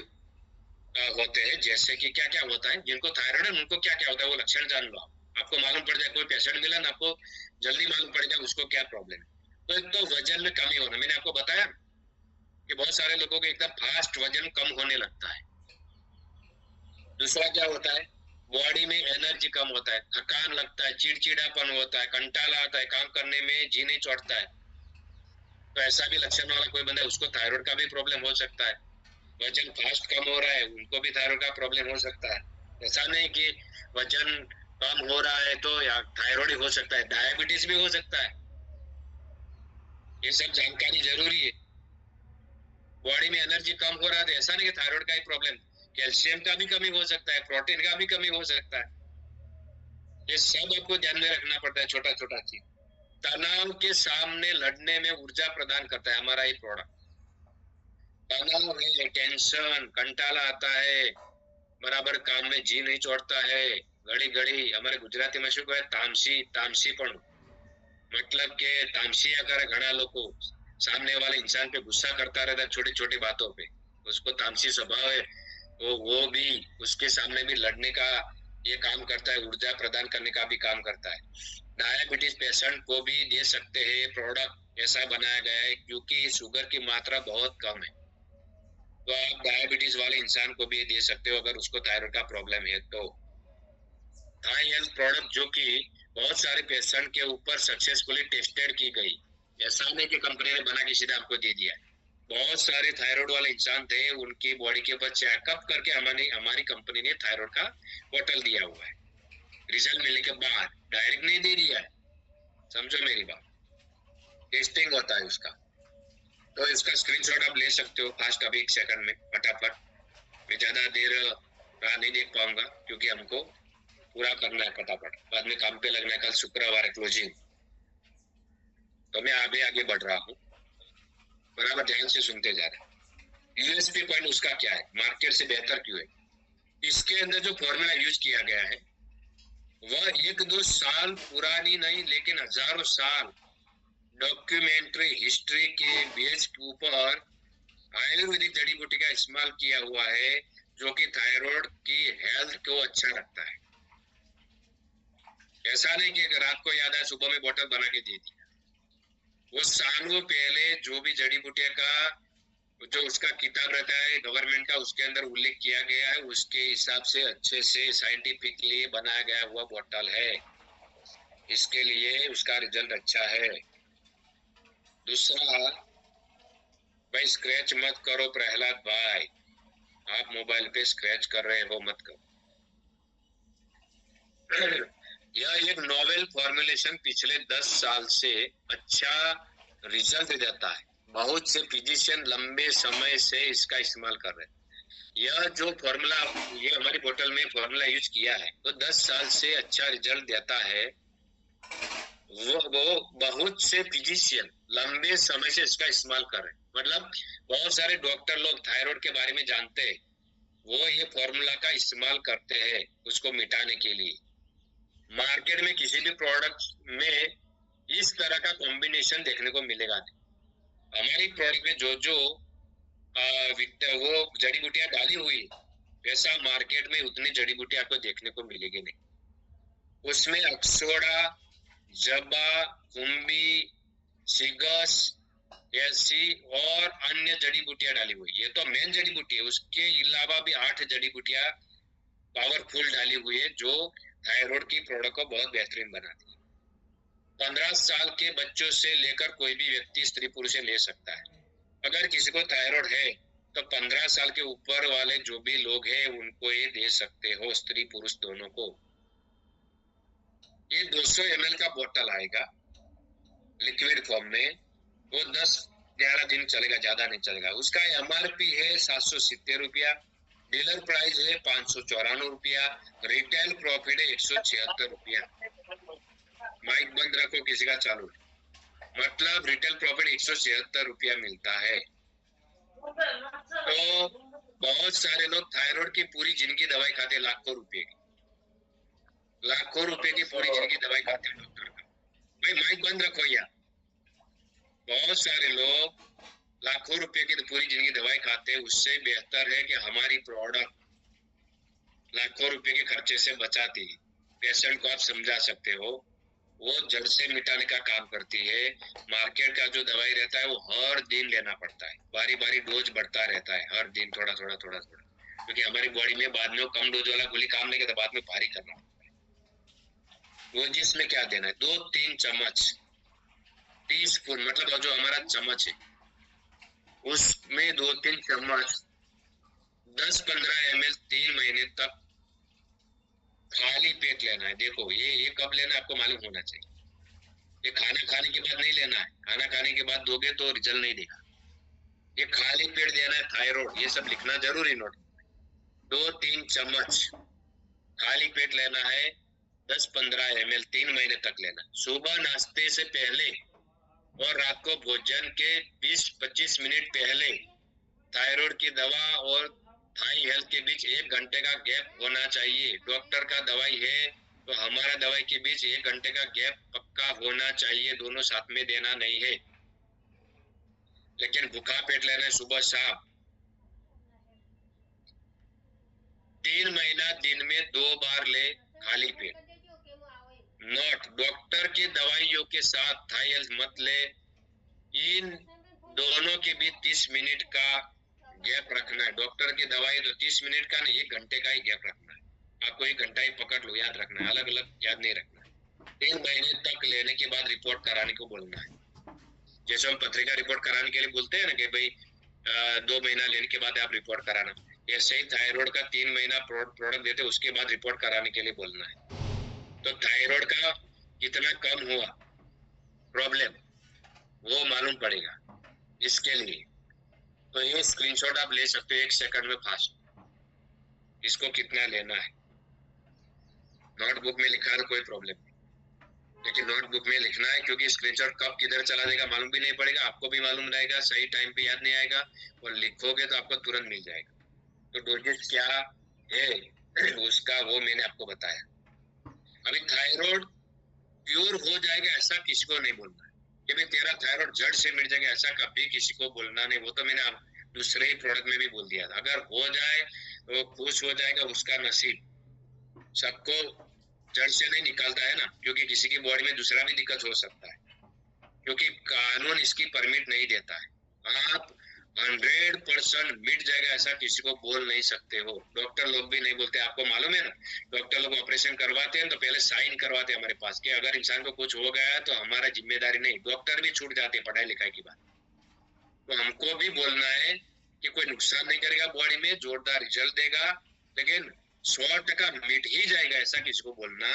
होते हैं, जैसे कि क्या क्या होता है। जिनको थायराइड है उनको क्या क्या होता है वो लक्षण जान लो। आपको मालूम पड़ जाए, कोई पेशेंट मिला ना आपको जल्दी मालूम पड़ जाए उसको क्या प्रॉब्लम है। तो एक तो वजन में कमी होना, मैंने आपको बताया कि बहुत सारे लोगों को एकदम फास्ट वजन कम होने लगता है। दूसरा क्या होता है, बॉडी में एनर्जी कम होता है, थकान लगता है, चिड़चिड़ापन होता है, कंटाला आता है, काम करने में जी नहीं चढ़ता है। तो ऐसा भी लक्षण वाला कोई बंदा है उसको थायराइड का भी प्रॉब्लम हो सकता है। वजन फास्ट कम हो रहा है उनको भी थायराइड का प्रॉब्लम हो सकता है। ऐसा नहीं कि वजन कम हो रहा है तो या थायराइड हो सकता है, डायबिटीज भी हो सकता है। ये सब जानकारी जरूरी है। बॉडी में एनर्जी कम हो रहा है तो ऐसा नहीं कि थायराइड का ही प्रॉब्लम, कैल्शियम का भी कमी हो सकता है, प्रोटीन का भी कमी हो सकता है। ये सब आपको ध्यान में रखना पड़ता है, छोटा छोटा चीज। तनाव के सामने लड़ने में ऊर्जा प्रदान करता है हमारा ये प्रोडक्ट। तनाव है, टेंशन, कंटाला आता है, बराबर काम में जी नहीं चढ़ता है, घड़ी घड़ी हमारे गुजराती में શું કહે तामसी पण, मतलब के तामसिया करे घना लोगों, सामने वाले इंसान पे गुस्सा करता रहता है छोटी छोटी बातों पे, उसको तामसी स्वभाव है। वो भी उसके सामने भी लड़ने का ये काम करता है, ऊर्जा प्रदान करने का भी काम करता है। डायबिटीज पेशेंट को भी दे सकते हैं प्रोडक्ट, ऐसा बनाया गया है क्योंकि शुगर की मात्रा बहुत कम है। तो आप डायबिटीज वाले इंसान को भी दे सकते हो अगर उसको थायराइड का प्रॉब्लम है तो। थाई हेल्थ प्रोडक्ट जो कि बहुत सारे पेशेंट के ऊपर सक्सेसफुली टेस्टेड की गई, ऐसा नहीं कि कंपनी ने बना के सीधा आपको दे दिया। बहुत सारे थायराइड वाले इंसान थे, उनकी बॉडी के ऊपर चेकअप करके हमारी हमारी कंपनी ने थायराइड का बोतल दिया हुआ है। रिजल्ट मिलने के बाद डायरेक्ट नहीं दे दिया है, समझो मेरी बात, टेस्टिंग होता है उसका। तो इसका स्क्रीनशॉट आप ले सकते हो फास्ट, अभी 1 सेकंड में फटाफट। मैं ज्यादा देर राह नहीं देख पाऊंगा क्योंकि हमको पूरा करना है फटाफट, बाद में काम पे लगना है, कल शुक्रवार है क्लोजिंग। तो मैं आगे आगे बढ़ रहा हूँ, बराबर ध्यान से सुनते जा रहे हैं। यूएसपी पॉइंट उसका क्या है, मार्केट से बेहतर क्यों है? इसके अंदर जो फॉर्मूला यूज किया गया है वह 1-2 साल पुरानी नहीं, लेकिन हजारों साल डॉक्यूमेंट्री हिस्ट्री के बेस के ऊपर आयुर्वेदिक जड़ी बूटी का इस्तेमाल किया हुआ है, जो कि थायराइड की हेल्थ को अच्छा रखता है। ऐसा नहीं कि रात को याद आया सुबह में बोतल बना के दे दिया। वो सालों पहले जो भी जड़ी बूटिया का जो उसका किताब रहता है गवर्नमेंट का, उसके अंदर उल्लेख किया गया है, उसके हिसाब से अच्छे से साइंटिफिकली बनाया गया हुआ बोतल है, इसके लिए उसका रिजल्ट अच्छा है। दूसरा, भाई स्क्रैच मत करो प्रहलाद भाई, आप मोबाइल पे स्क्रैच कर रहे हो, मत करो। यह एक नोवेल फॉर्मुलेशन पिछले 10 साल से अच्छा रिजल्ट देता है। बहुत से फिजिशियन लंबे समय से इसका इस्तेमाल कर रहे हैं। यह जो फॉर्मूला, ये हमारी बोतल में फॉर्मूला यूज किया है तो 10 साल से अच्छा रिजल्ट देता है। वो बहुत से फिजिशियन लंबे समय से इसका इस्तेमाल कर रहे हैं, मतलब बहुत सारे डॉक्टर लोग थायराइड के बारे में जानते हैं, वो ये फॉर्मूला का इस्तेमाल करते हैं उसको मिटाने के लिए। मार्केट में किसी भी प्रोडक्ट में इस तरह का कॉम्बिनेशन देखने को मिलेगा नहीं। हमारी प्रोडक्ट में जो जो वो जड़ी बूटियां डाली हुई, वैसा मार्केट में उतनी जड़ी बूटियां आपको देखने को मिलेगी नहीं। उसमें अक्सोड़ा, जबा, कुंभी, सिगस ऐसी और अन्य जड़ी बूटियां डाली हुई। ये तो मेन जड़ी बूटी है, उसके अलावा भी 8 जड़ी बूटियां पावरफुल डाली हुई है जो थायराइड की प्रोडक्ट को बहुत बेहतरीन बनाती है। 15 साल के बच्चों से लेकर कोई भी व्यक्ति स्त्री पुरुष ले सकता है। अगर किसी को थायराइड है तो 15 साल के ऊपर वाले जो भी लोग हैं उनको ये दे सकते हो, स्त्री पुरुष दोनों को। ये 200 ml का बोतल आएगा लिक्विड फॉर्म में, वो 10-11 दिन चलेगा, ज्यादा नहीं चलेगा। उसका MRP है 770 रुपया, डीलर प्राइस है 594 रुपया, रिटेल प्रॉफिट है 176 रुपया। माइक बंद रखो, किसी का चालू है, मतलब रिटेल प्रॉफिट 176 रुपया मिलता है। तो बहुत सारे लोग थायराइड की पूरी जिंदगी दवाई खाते, लाखों रुपए की पूरी जिंदगी दवाई खाते हैं डॉक्टर का। भाई माइक बंद रखो यार। बहुत सारे लोग लाखों रुपए की पूरी जिंदगी दवाई खाते हैं, उससे बेहतर है कि हमारी प्रोडक्ट लाखों रुपए के खर्चे से बचाती है। पेशेंट को आप समझा सकते हो, वो जड़ से मिटाने का काम करती है। मार्केट का जो दवाई रहता है वो हर दिन लेना पड़ता है, बारी बारी डोज बढ़ता रहता है, हर दिन थोड़ा थोड़ा थोड़ा थोड़ा, क्योंकि हमारी बॉडी में बाद में कम डोज वाला गोली काम नहीं करता, बाद में भारी करना पड़ता है। वो जिसमें क्या देना है, 2-3 चम्मच, टीस्पून मतलब जो हमारा चम्मच है उसमें 2-3 चम्मच 10-15 ml 3 महीने तक खाली पेट लेना है। देखो ये कब लेना है आपको मालूम होना चाहिए। ये खाना खाने के बाद नहीं लेना है, खाना खाने के बाद दोगे तो रिजल्ट नहीं देगा। ये खाली पेट देना है थायराइड, ये सब लिखना जरूरी नोट। 2-3 चम्मच खाली पेट लेना है, 10-15 ml 3 महीने तक लेना। सुबह नाश्ते से पहले और रात को भोजन के 20-25 मिनट पहले थायराइड की दवा और थाई हेल्थ के बीच 1 घंटे का गैप होना चाहिए। डॉक्टर का दवाई है तो हमारा दवाई के बीच 1 घंटे का गैप पक्का होना चाहिए, दोनों साथ में देना नहीं है। लेकिन भूखा पेट लेना है सुबह शाम। 3 महीना दिन में 2 बार ले खाली पेट। नोट, डॉक्टर की दवाइयों के साथ थाई हेल्थ मत ले, इन दोनों के बीच 30 मिनट का गैप रखना है। डॉक्टर की दवाई तो 30 मिनट का नहीं, 1 घंटे का ही गैप रखना है। आपको 1 घंटा ही पकड़ लो, याद रखना है, अलग अलग याद नहीं रखना है। 3 महीने तक लेने के बाद रिपोर्ट कराने को बोलना है। जैसे हम पत्रिका रिपोर्ट कराने के लिए बोलते हैं ना कि भाई 2 महीना लेने के बाद आप रिपोर्ट कराना, ऐसे ही थायराइड का 3 महीना प्रोडक्ट देते उसके बाद रिपोर्ट कराने के लिए बोलना है। तो थायराइड का कितना कम हुआ प्रॉब्लम वो मालूम पड़ेगा इसके लिए। तो ये स्क्रीनशॉट आप ले सकते हो 1 सेकंड में फास्ट, इसको कितना लेना है। नोटबुक में लिखा है तो कोई प्रॉब्लम नहीं, लेकिन नोटबुक में लिखना है, क्योंकि स्क्रीनशॉट कब किधर चला जाएगा मालूम भी नहीं पड़ेगा, आपको भी मालूम रहेगा, सही टाइम पे याद नहीं आएगा, और लिखोगे तो आपको तुरंत मिल जाएगा। तो डोजेस क्या है उसका वो मैंने आपको बताया। अभी थायराइड प्योर हो जाएगा ऐसा किसी को नहीं बोलना है कि भाई तेरा थायराइड जड़ से मिट जाएगा, ऐसा कभी किसी को बोलना नहीं। वो तो मैंने दूसरे ही प्रोडक्ट में भी बोल दिया था। अगर हो जाए तो खुश हो जाएगा, उसका नसीब। सबको जड़ से नहीं निकालता है ना, क्योंकि किसी की बॉडी में दूसरा भी दिक्कत हो सकता है, क्योंकि कानून इसकी परमिट नहीं देता है। आप 100% मिट जाएगा ऐसा किसी को बोल नहीं सकते हो। डॉक्टर लोग भी नहीं बोलते, आपको मालूम है ना। डॉक्टर लोग ऑपरेशन करवाते हैं तो पहले साइन करवाते हैं हमारे पास कि अगर इंसान को कुछ हो गया है तो हमारा जिम्मेदारी नहीं। डॉक्टर भी छूट जाते हैं पढ़ाई लिखाई की बात। तो हमको भी बोलना है कि कोई नुकसान नहीं करेगा बॉडी में, जोरदार रिजल्ट देगा, लेकिन 100% मिट ही जाएगा ऐसा किसी को बोलना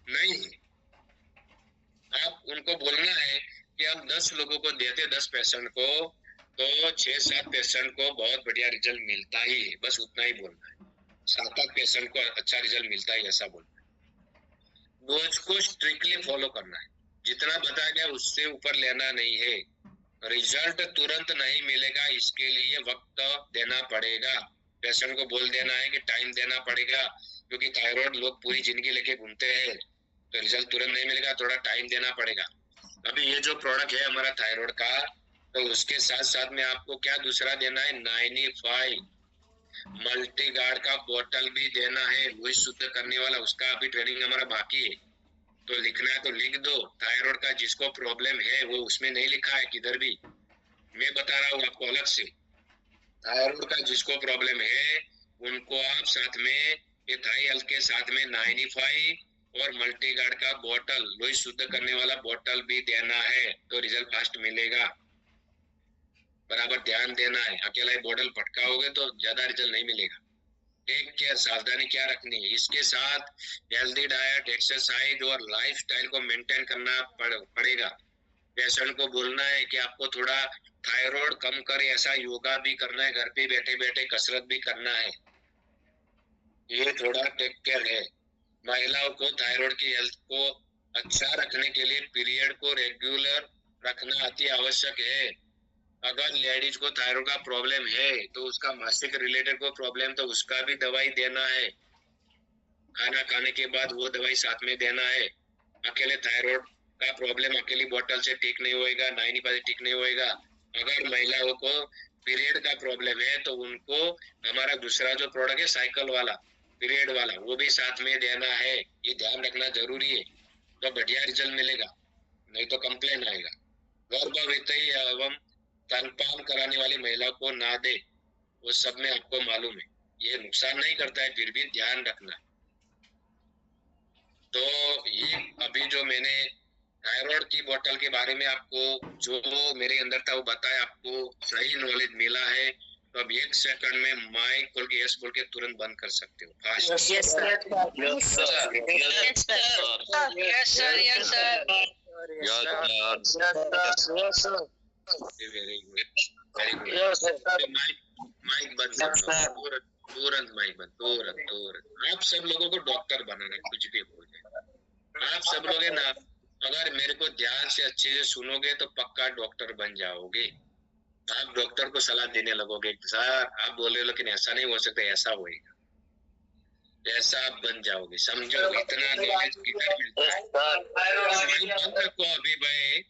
नहीं है। आप उनको बोलना है कि हम 10 लोगों को देते 10 पेशेंट को, तो 6-7 पेशेंट को बहुत बढ़िया रिजल्ट मिलता ही है, बस उतना ही बोलना है। 7-8 पेशेंट को अच्छा रिजल्ट मिलता है ऐसा बोलना है। डोज को स्ट्रिक्टली फॉलो करना है, जितना बताया गया उससे ऊपर लेना नहीं है। रिजल्ट तुरंत नहीं मिलेगा, इसके लिए वक्त देना पड़ेगा। पेशेंट को बोल देना है कि टाइम देना पड़ेगा, क्योंकि थायराइड लोग पूरी जिंदगी लेके घूमते हैं, तो रिजल्ट तुरंत नहीं मिलेगा, थोड़ा टाइम देना पड़ेगा। अभी ये जो प्रोडक्ट है हमारा थायराइड का, तो उसके साथ साथ में आपको क्या दूसरा देना है, 95 मल्टी गार्ड का बोतल भी देना है, वही शुद्ध करने वाला। उसका अभी ट्रेनिंग हमारा बाकी है, तो लिखना है तो लिख दो। थायराइड का जिसको प्रॉब्लम है वो उसमें नहीं लिखा है किधर भी, मैं बता रहा हूँ आपको अलग से। थायराइड का जिसको प्रॉब्लम है उनको आप साथ में इथाइल के साथ में 95 और मल्टी गार्ड का बोतल, लोही शुद्ध करने वाला बोतल भी देना है, तो रिजल्ट फास्ट मिलेगा। बराबर ध्यान देना है, अकेला ही बोतल पटकाओगे तो ज्यादा रिजल्ट नहीं मिलेगा। टेक केयर, सावधानी क्या रखनी है, इसके साथ हेल्दी डाइट, एक्सरसाइज और लाइफस्टाइल को मेंटेन करना पड़ेगा। पेशेंट को बोलना है कि आपको थोड़ा थायराइड कम करे, ऐसा योगा भी करना है, घर पे बैठे बैठे कसरत भी करना है। ये थोड़ा टेक केयर है। महिलाओं को थायराइड की हेल्थ को अच्छा रखने के लिए पीरियड को रेगुलर रखना अति आवश्यक है। अगर लेडीज को थायराइड का प्रॉब्लम है तो उसका मासिक रिलेटेड को प्रॉब्लम, तो उसका भी दवाई देना है। खाना खाने के बाद वो दवाई साथ में देना है। अकेले थायराइड का प्रॉब्लम अकेली बोतल से ठीक नहीं होएगा, 95 ठीक नहीं होएगा। अगर महिलाओं को पीरियड का प्रॉब्लम है तो उनको हमारा दूसरा जो प्रोडक्ट है साइकिल वाला, पीरियड वाला, वो भी साथ में देना है। ये ध्यान रखना जरूरी है, तो बढ़िया रिजल्ट मिलेगा, नहीं तो कंप्लेन आएगा। गर्भवती एवं स्तनपान कराने वाली महिला को ना दे, वो सब में आपको मालूम है ये नुकसान नहीं करता है, फिर भी ध्यान रखना। तो ये अभी जो मैंने थायराइड की बोतल के बारे में आपको जो मेरे अंदर था वो बताया, आपको सही नॉलेज मिला है। तो अब 1 सेकंड में माइक खोल के यस बोल के तुरंत बंद कर सकते हो, fast. Yes, sir. Yes, sir. Yes, sir. Yes, sir. Yes, sir. Very good, very good. Mic बंद कर दो, तुरंत माइक बंद, तुरंत। आप सब लोगों को डॉक्टर बनाना, कुछ भी हो जाए। आप सब लोग है ना, अगर मेरे को ध्यान से अच्छे से सुनोगे तो पक्का डॉक्टर बन जाओगे। आप डॉक्टर को सलाह देने लगोगे, सर आप बोले लेकिन ऐसा नहीं हो सकता, ऐसा होएगा, ऐसा आप बन जाओगे। समझो इतना नॉलेज किधर मिलता है। बंद रखो अभी भाई,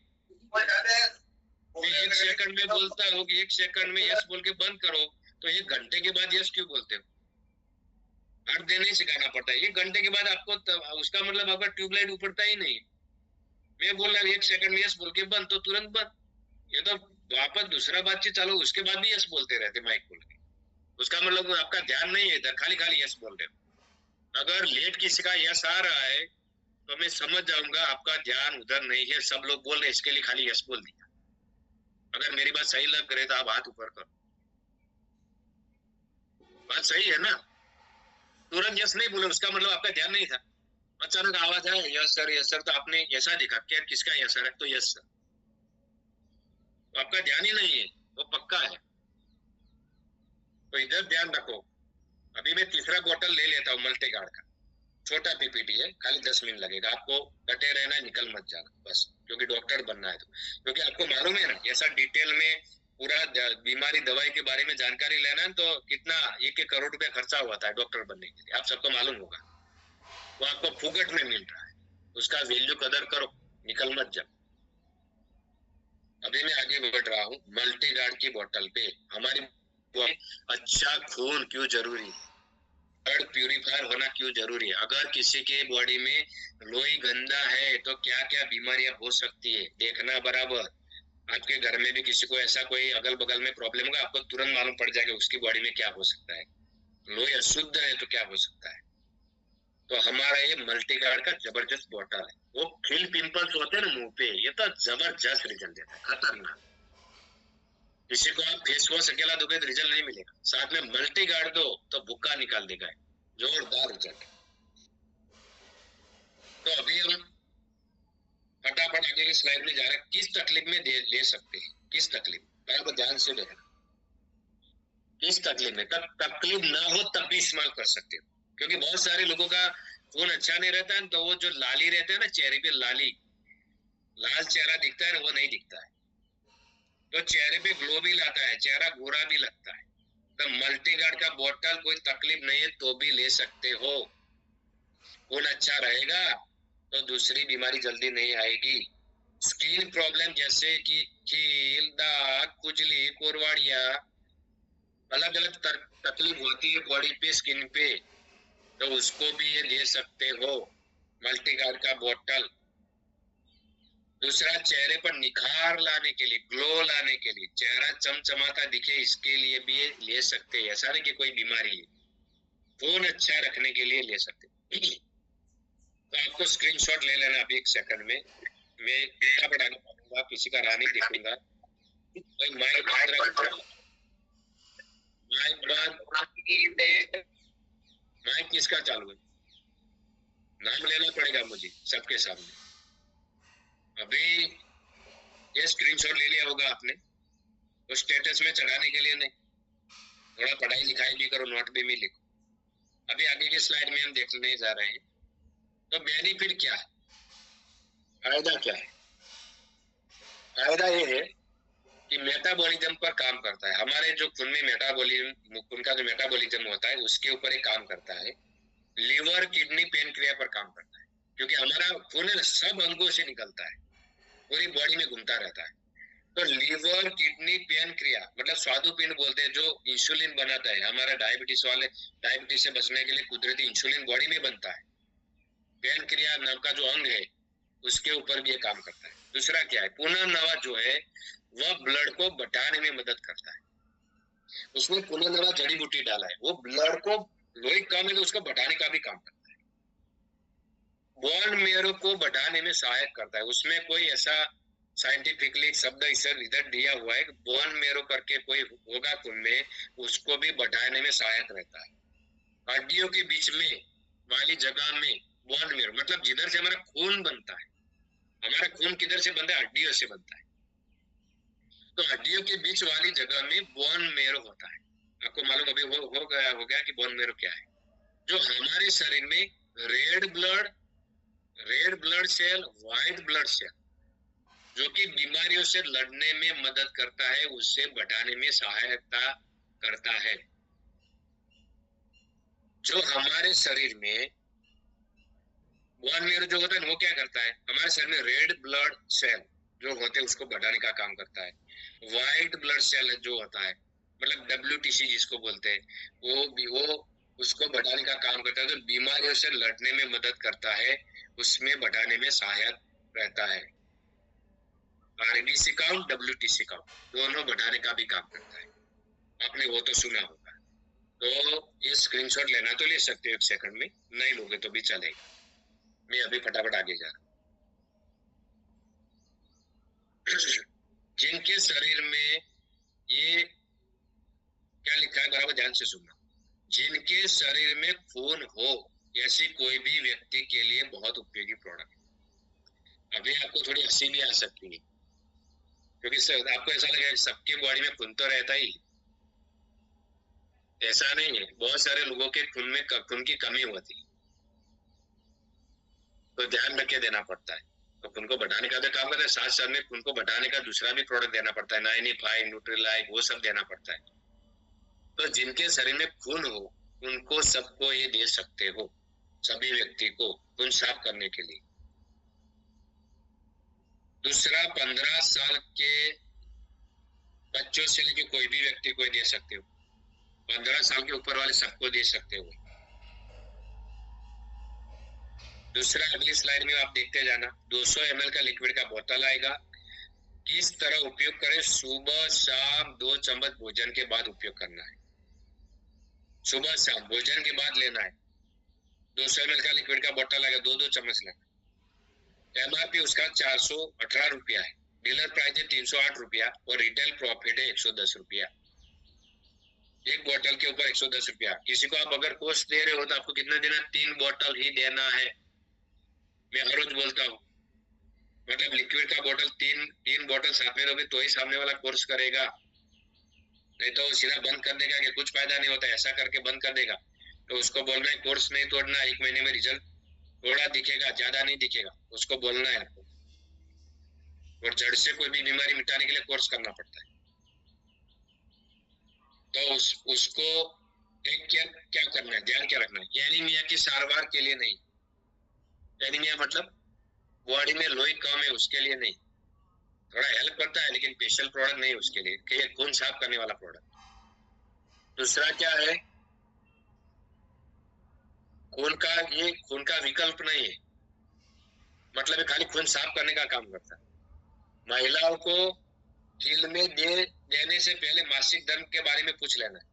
मैं 1 सेकंड में बोलता हूँ कि 1 सेकंड में यस बोल के बंद करो, तो 1 घंटे के बाद यस क्यों बोलते हो? हर दिन नहीं सिखाना पड़ता है। 1 घंटे के बाद आपको उसका मतलब आपका ट्यूबलाइट उपड़ता ही नहीं। मैं बोल रहा हूँ 1 सेकंड में यस बोल के बंद, तो तुरंत बंद। ये तो वापस दूसरा बातचीत चालू, उसके बाद भी यस बोलते रहते माइक खोल के। उसका मतलब आपका ध्यान नहीं है इधर, खाली खाली यस बोल रहे हो। अगर लेट किसी का यस आ रहा है तो मैं समझ जाऊंगा आपका ध्यान उधर नहीं है, सब लोग बोल रहे इसके लिए खाली यस बोल दिया। अगर मेरी बात सही लग रही तो आप हाथ ऊपर करो। बात सही है ना? तुरंत यस नहीं बोले उसका मतलब आपका ध्यान नहीं था। अचानक आवाज है यस सर, तो आपने ऐसा देखा क्या किसका यस सर है, तो यस सर, तो आपका ध्यान ही नहीं है, वो पक्का है। तो इधर ध्यान रखो। अभी मैं तीसरा बोतल ले लेता हूँ मल्टीगार्ड का, छोटा पीपीटी है, खाली 10 मिनट लगेगा। आपको डटे रहना है, निकल मत जाना बस, क्योंकि डॉक्टर बनना है। तो क्योंकि आपको मालूम है ना, ऐसा डिटेल में पूरा बीमारी दवाई के बारे में जानकारी लेना है तो कितना 1-1 करोड़ रुपया खर्चा हुआ है डॉक्टर बनने के लिए, आप सबको मालूम होगा। वो आपको फुकट में मिल रहा है, उसका वैल्यू कदर करो, निकल मत जाओ। अभी मैं आगे बढ़ रहा हूँ मल्टीगार्ड की बोतल पे। हमारी अच्छा खून क्यों जरूरी है, ब्लड प्यूरिफायर होना क्यों जरूरी है, अगर किसी के बॉडी में लोही गंदा है तो क्या क्या बीमारियां हो सकती है, देखना बराबर। आपके घर में भी किसी को ऐसा कोई अगल बगल में प्रॉब्लम होगा, आपको तुरंत मालूम पड़ जाएगा उसकी बॉडी में क्या हो सकता है। लोही अशुद्ध है तो क्या हो सकता है। तो हमारा ये मल्टीगार्ड का जबरदस्त बोतल है। वो खिल पिंपल्स होते हैं ना मुंह पे, ये तो जबरदस्त रिजल्ट देता है, खतरनाक। किसी को आप फेस वॉश अकेला दोगे तो रिजल्ट नहीं मिलेगा, साथ में मल्टीगार्ड दो तो भुक्का निकाल देगा, जोरदार रिजल्ट। तो अभी हम फटाफट आगे की स्लाइड में जा रहे हैं। किस तकलीफ में ले सकते हैं, किस तकलीफ, बराबर ध्यान से देखना। किस तकलीफ में, तब तकलीफ ना हो तब भी इस्तेमाल कर सकते हो। क्योंकि बहुत सारे लोगों का खून अच्छा नहीं रहता है, तो वो जो लाली रहते हैं ना चेहरे पे, लाली लाल चेहरा दिखता है ना, वो नहीं दिखता है, तो चेहरे पे ग्लो भी लाता है, चेहरा गोरा भी लगता है। तो मल्टीगार्ड का बोतल कोई तकलीफ नहीं है तो भी ले सकते हो। खून अच्छा रहेगा तो दूसरी बीमारी जल्दी नहीं आएगी। स्किन प्रॉब्लम जैसे कि खील, दाग, खुजली, कोरवाड़िया, अलग अलग तकलीफ होती है बॉडी पे, स्किन पे, तो उसको भी ये ले सकते हो मल्टीगार्ड का बोतल। दूसरा, चेहरे पर निखार लाने के लिए, ग्लो लाने के लिए, चेहरा चमचमाता दिखे, इसके लिए भी ये ले सकते हैं। ऐसा नहीं कि कोई बीमारी है, खून अच्छा रखने के लिए ले सकते हैं। तो आपको स्क्रीनशॉट ले लेना अभी 1 सेकंड में। मैं क्या बढ़ाने पाऊंगा, किसी का रानी देखूंगा। कोई माइक माइक किसका चालू है, नाम लेना पड़ेगा मुझे सबके सामने। अभी ये स्क्रीनशॉट ले लिया होगा आपने, तो स्टेटस में चढ़ाने के लिए नहीं, थोड़ा पढ़ाई लिखाई भी करो, नोट भी लिखो। अभी आगे की स्लाइड में हम देखने जा रहे हैं। तो बेनिफिट क्या है, फायदा क्या है? फायदा ये है कि मेटाबॉलिज्म पर काम करता है। हमारे जो खून में मेटाबॉलिज्म, खून का जो मेटाबॉलिज्म होता है उसके ऊपर एक काम करता है। लीवर, किडनी, पेनक्रिया पर काम करता है, क्योंकि हमारा खून है सब अंगों से निकलता है, पूरी बॉडी में घूमता रहता है। तो लीवर, किडनी, पेनक्रिया, मतलब स्वादुपिंड बोलते हैं, जो इंसुलिन बनाता है। हमारा डायबिटीज वाले, डायबिटीज से बचने के लिए कुदरती इंसुलिन बॉडी में बनता है। पेनक्रिया नाम का जो अंग है उसके ऊपर भी ये काम करता है। दूसरा क्या है, पुनर्नवा जो है वह ब्लड को बढ़ाने में मदद करता है। उसमें पुनर्नवा जड़ी बूटी डाला है, वो ब्लड को, लोही कम है तो उसको बढ़ाने का भी काम करता है। बोन मेरो को बढ़ाने में सहायक करता है। उसमें कोई ऐसा साइंटिफिकली शब्द इधर दिया हुआ है, बोन मेरो करके कोई होगा खून में, उसको भी बढ़ाने में सहायक रहता है। हड्डियों के बीच में वाली जगह में बोन मेरो, मतलब जिधर से हमारा खून बनता है, हमारा खून किधर से बनता है, हड्डियों से बनता है। तो हड्डियों के बीच वाली जगह में बोन मेरो होता है। आपको मालूम अभी हो गया कि बोन मेरो क्या है। जो हमारे शरीर में red blood cell, white blood cell, जो कि बीमारियों से लड़ने में मदद करता है, उससे बढ़ाने में सहायता करता है। जो हमारे शरीर में बोन मेरो जो होता है वो क्या करता है, हमारे शरीर में रेड ब्लड सेल जो होते हैं उसको बढ़ाने का काम करता है। व्हाइट ब्लड सेल जो होता है, मतलब WTC जिसको बोलते हैं, वो उसको बढ़ाने का काम करता है। तो बीमारियों से लड़ने में मदद करता है, उसमें बढ़ाने में सहायक रहता है। RBC काउंट, WTC काउंट दोनों बढ़ाने का भी काम करता है। आपने वो तो सुना होगा। तो ये स्क्रीनशॉट लेना तो ले सकते हो 1 सेकंड में, नहीं लोगे तो भी चलेगा। मैं अभी फटाफट आगे जा रहा हूँ। जिनके शरीर में ये क्या लिखा है बराबर ध्यान से सुनना। जिनके शरीर में खून हो ऐसी कोई भी व्यक्ति के लिए बहुत उपयोगी प्रोडक्ट है। अभी आपको थोड़ी हंसी भी आ सकती है, क्योंकि आपको ऐसा लगेगा सबके बॉडी में खून तो रहता ही, ऐसा नहीं है। बहुत सारे लोगों के खून में खून की कमी होती है, तो ध्यान रख के देना पड़ता है। तो खून को बढ़ाने का भी काम करता है, साथ साथ में खून को बढ़ाने का दूसरा भी प्रोडक्ट देना पड़ता है, 95 न्यूट्रीलाइट, वो सब देना पड़ता है। तो जिनके शरीर में खून हो उनको सबको ये दे सकते हो, सभी व्यक्ति को खून साफ करने के लिए। दूसरा 15 साल के बच्चों से लेके कोई भी व्यक्ति को दे सकते हो, 15 साल के ऊपर वाले सबको दे सकते हो। दूसरा अगली स्लाइड में आप देखते जाना, 200 ml का लिक्विड का बोतल आएगा। किस तरह उपयोग करें? सुबह शाम 2 चम्मच भोजन के बाद उपयोग करना है। सुबह शाम भोजन के बाद लेना है। 200 ml का लिक्विड का बोतल आएगा, 2-2 चम्मच लेना। MRP उसका 418 रुपया है, डीलर प्राइस है 308 रुपया और रिटेल प्रॉफिट है 110 रुपया। एक बोतल के ऊपर 110 रुपया। किसी को आप अगर कोर्स दे रहे हो तो आपको कितना देना? 3 बोतल ही देना है। मैं हर रोज बोलता हूँ, मतलब लिक्विड का बोतल तीन बोतल साथ में रहोगे तो ही सामने वाला कोर्स करेगा, नहीं तो सीधा बंद कर देगा कि कुछ फायदा नहीं होता, ऐसा करके बंद कर देगा। तो उसको बोलना है कोर्स नहीं तोड़ना, 1 महीने में रिजल्ट थोड़ा दिखेगा, ज्यादा नहीं दिखेगा, उसको बोलना है आपको। और जड़ से कोई भी बीमारी मिटाने के लिए कोर्स करना पड़ता है। तो उसको क्या करना है, ध्यान क्या रखना है? एनीमिया की सारवार के लिए नहीं। एनीमिया मतलब बॉडी में लोही कम है उसके लिए नहीं, थोड़ा हेल्प करता है लेकिन स्पेशल प्रोडक्ट नहीं उसके लिए, कि खून साफ करने वाला प्रोडक्ट। दूसरा क्या है? खून का विकल्प नहीं है, मतलब ये खाली खून साफ करने का काम करता है। महिलाओं को खील में देने से पहले मासिक धर्म के बारे में पूछ लेना है।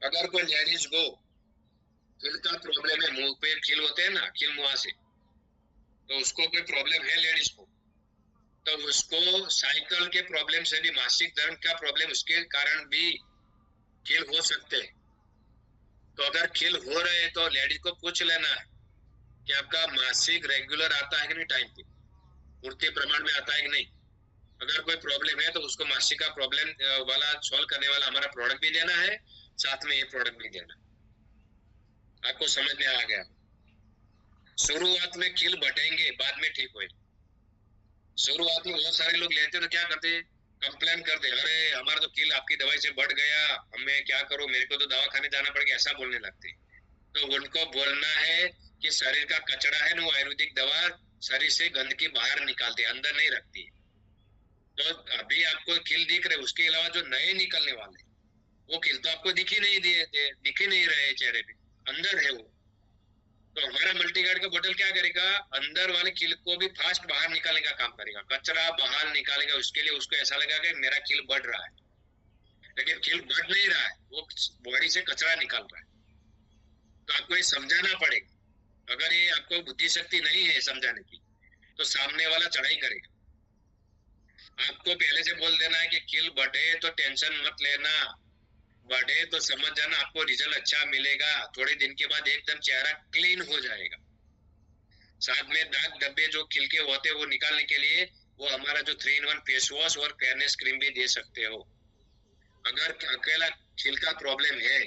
अगर कोई लेडीज को खील का प्रॉब्लम है, मुंह पे खील होते हैं ना, खील मुंह से, तो उसको कोई प्रॉब्लम है लेडीज को, तो उसको साइकिल के प्रॉब्लम से भी, मासिक धर्म का प्रॉब्लम उसके कारण भी खील हो सकते हैं। तो अगर खील हो रहे हैं तो लेडीज को पूछ लेना है कि आपका मासिक रेगुलर आता है कि नहीं, टाइम पे पूर्ति प्रमाण में आता है कि नहीं। अगर कोई प्रॉब्लम है तो उसको मासिक का प्रॉब्लम वाला सॉल्व करने वाला हमारा प्रोडक्ट भी देना है, साथ में ये प्रोडक्ट भी देना। आपको समझ में आ गया? शुरुआत में खील बटेंगे, बाद में ठीक होए। शुरुआत में बहुत सारे लोग लेते तो क्या करते, कंप्लेन करते, अरे हमारा तो खील आपकी दवाई से बढ़ गया, मैं क्या करूं, मेरे को तो दवा खाने जाना पड़ेगा, ऐसा बोलने लगते। तो उनको बोलना है कि शरीर का कचरा है ना, वो आयुर्वेदिक दवा शरीर से गंदगी बाहर निकालती है, अंदर नहीं रखती। तो अभी आपको खील दिख रहे, उसके अलावा जो नए निकलने वाले वो खील तो आपको दिख ही नहीं रहे चेहरे पे, अंदर है वो। तो हमारा मल्टीगार्ड का बोतल क्या करेगा, अंदर वाले खील को भी फास्ट बाहर निकालने का काम करेगा, कचरा बाहर निकालेगा। उसके लिए उसको ऐसा लगेगा कि मेरा खील बढ़ रहा है, लेकिन खील बढ़ नहीं रहा है, वो बॉडी से कचरा निकाल रहा है। तो आपको ये समझाना पड़ेगा। अगर ये आपको बुद्धि शक्ति नहीं है समझाने की तो सामने वाला चढ़ाई करेगा। आपको पहले से बोल देना है कि खील बढ़े तो टेंशन मत लेना, बढ़े तो समझ जाना आपको रिजल्ट अच्छा मिलेगा, थोड़े दिन के बाद एकदम चेहरा क्लीन हो जाएगा। साथ में दाग धब्बे जो खिल के होते हैं वो निकालने के लिए वो हमारा जो 3-in-1 फेस वॉश और फेयरनेस क्रीम भी दे सकते हो। अगर अकेला खिल का प्रॉब्लम है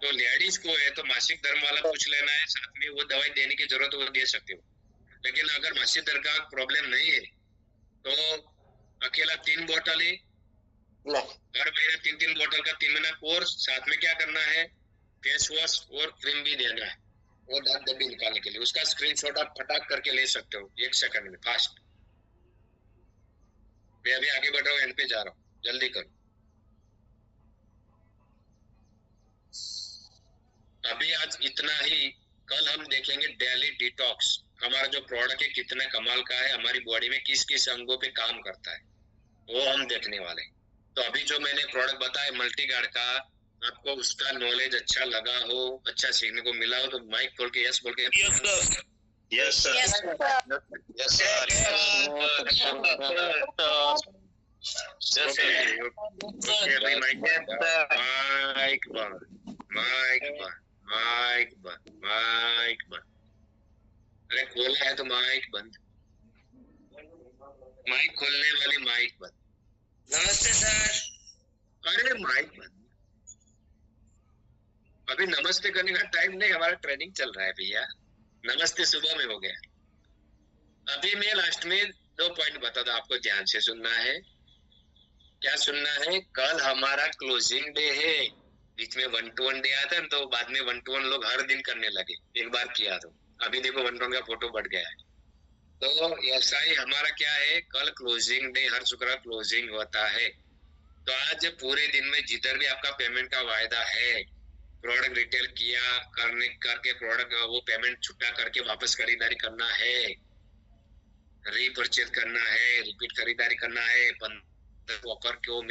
तो लेडीज को है तो मासिक धर्म वाला पूछ लेना है, साथ में वो दवाई देने की जरूरत वो दे सकते हो। लेकिन अगर मासिक धर्म का प्रॉब्लम नहीं है तो अकेला 3 बोतल है, हर महीने 3-3 बोतल का 3 महीना कोर्स, साथ में क्या करना है, फेस वॉश और क्रीम भी देना है वो दाग धब्बे निकालने के लिए। उसका स्क्रीनशॉट आप फटाक करके ले सकते हो 1 सेकंड में, फास्ट। मैं अभी आगे बढ़ रहा हूँ, एंड पे जा रहा हूँ, जल्दी करो। अभी आज इतना ही, कल हम देखेंगे डेली डिटॉक्स। हमारा जो प्रोडक्ट है कितना कमाल का है, हमारी बॉडी में किस किस अंगों पे काम करता है, वो हम देखने वाले। तो अभी जो मैंने प्रोडक्ट बताया मल्टी गार्ड का, आपको उसका नॉलेज अच्छा लगा हो, अच्छा सीखने को मिला हो, तो माइक खोल के यस बोल के Yes, sir. Yes, sir. Yes, sir. Yes, sir. Okay भाई, माइक माइक बंद, माइक बंद, माइक बंद, माइक बंद। अरे खोला है तो माइक बंद, माइक खोलने वाली माइक बंद। नमस्ते सर। अरे माइक बंद। अभी नमस्ते करने का टाइम नहीं, हमारा ट्रेनिंग चल रहा है भैया। नमस्ते सुबह में हो गया। अभी मैं लास्ट में 2 पॉइंट बता दूं, आपको ध्यान से सुनना है। क्या सुनना है? कल हमारा क्लोजिंग डे है। बीच में 1 to 1 डे आता है तो बाद में 1 to 1 लोग हर दिन करने लगे, एक बार किया तो अभी देखो 1 to 1 का फोटो बढ़ गया है। तो ऐसा ही हमारा क्या है, कल क्लोजिंग डे, हर शुक्रवार क्लोजिंग होता है। तो आज पूरे दिन में जिधर भी आपका पेमेंट का वायदा है, प्रोडक्ट रिटेल किया करके प्रोडक्ट वो पेमेंट छुट्टा करके वापस खरीदारी करना है, रीपरचेज करना है, रिपीट खरीदारी करना है, 15 ऑफर को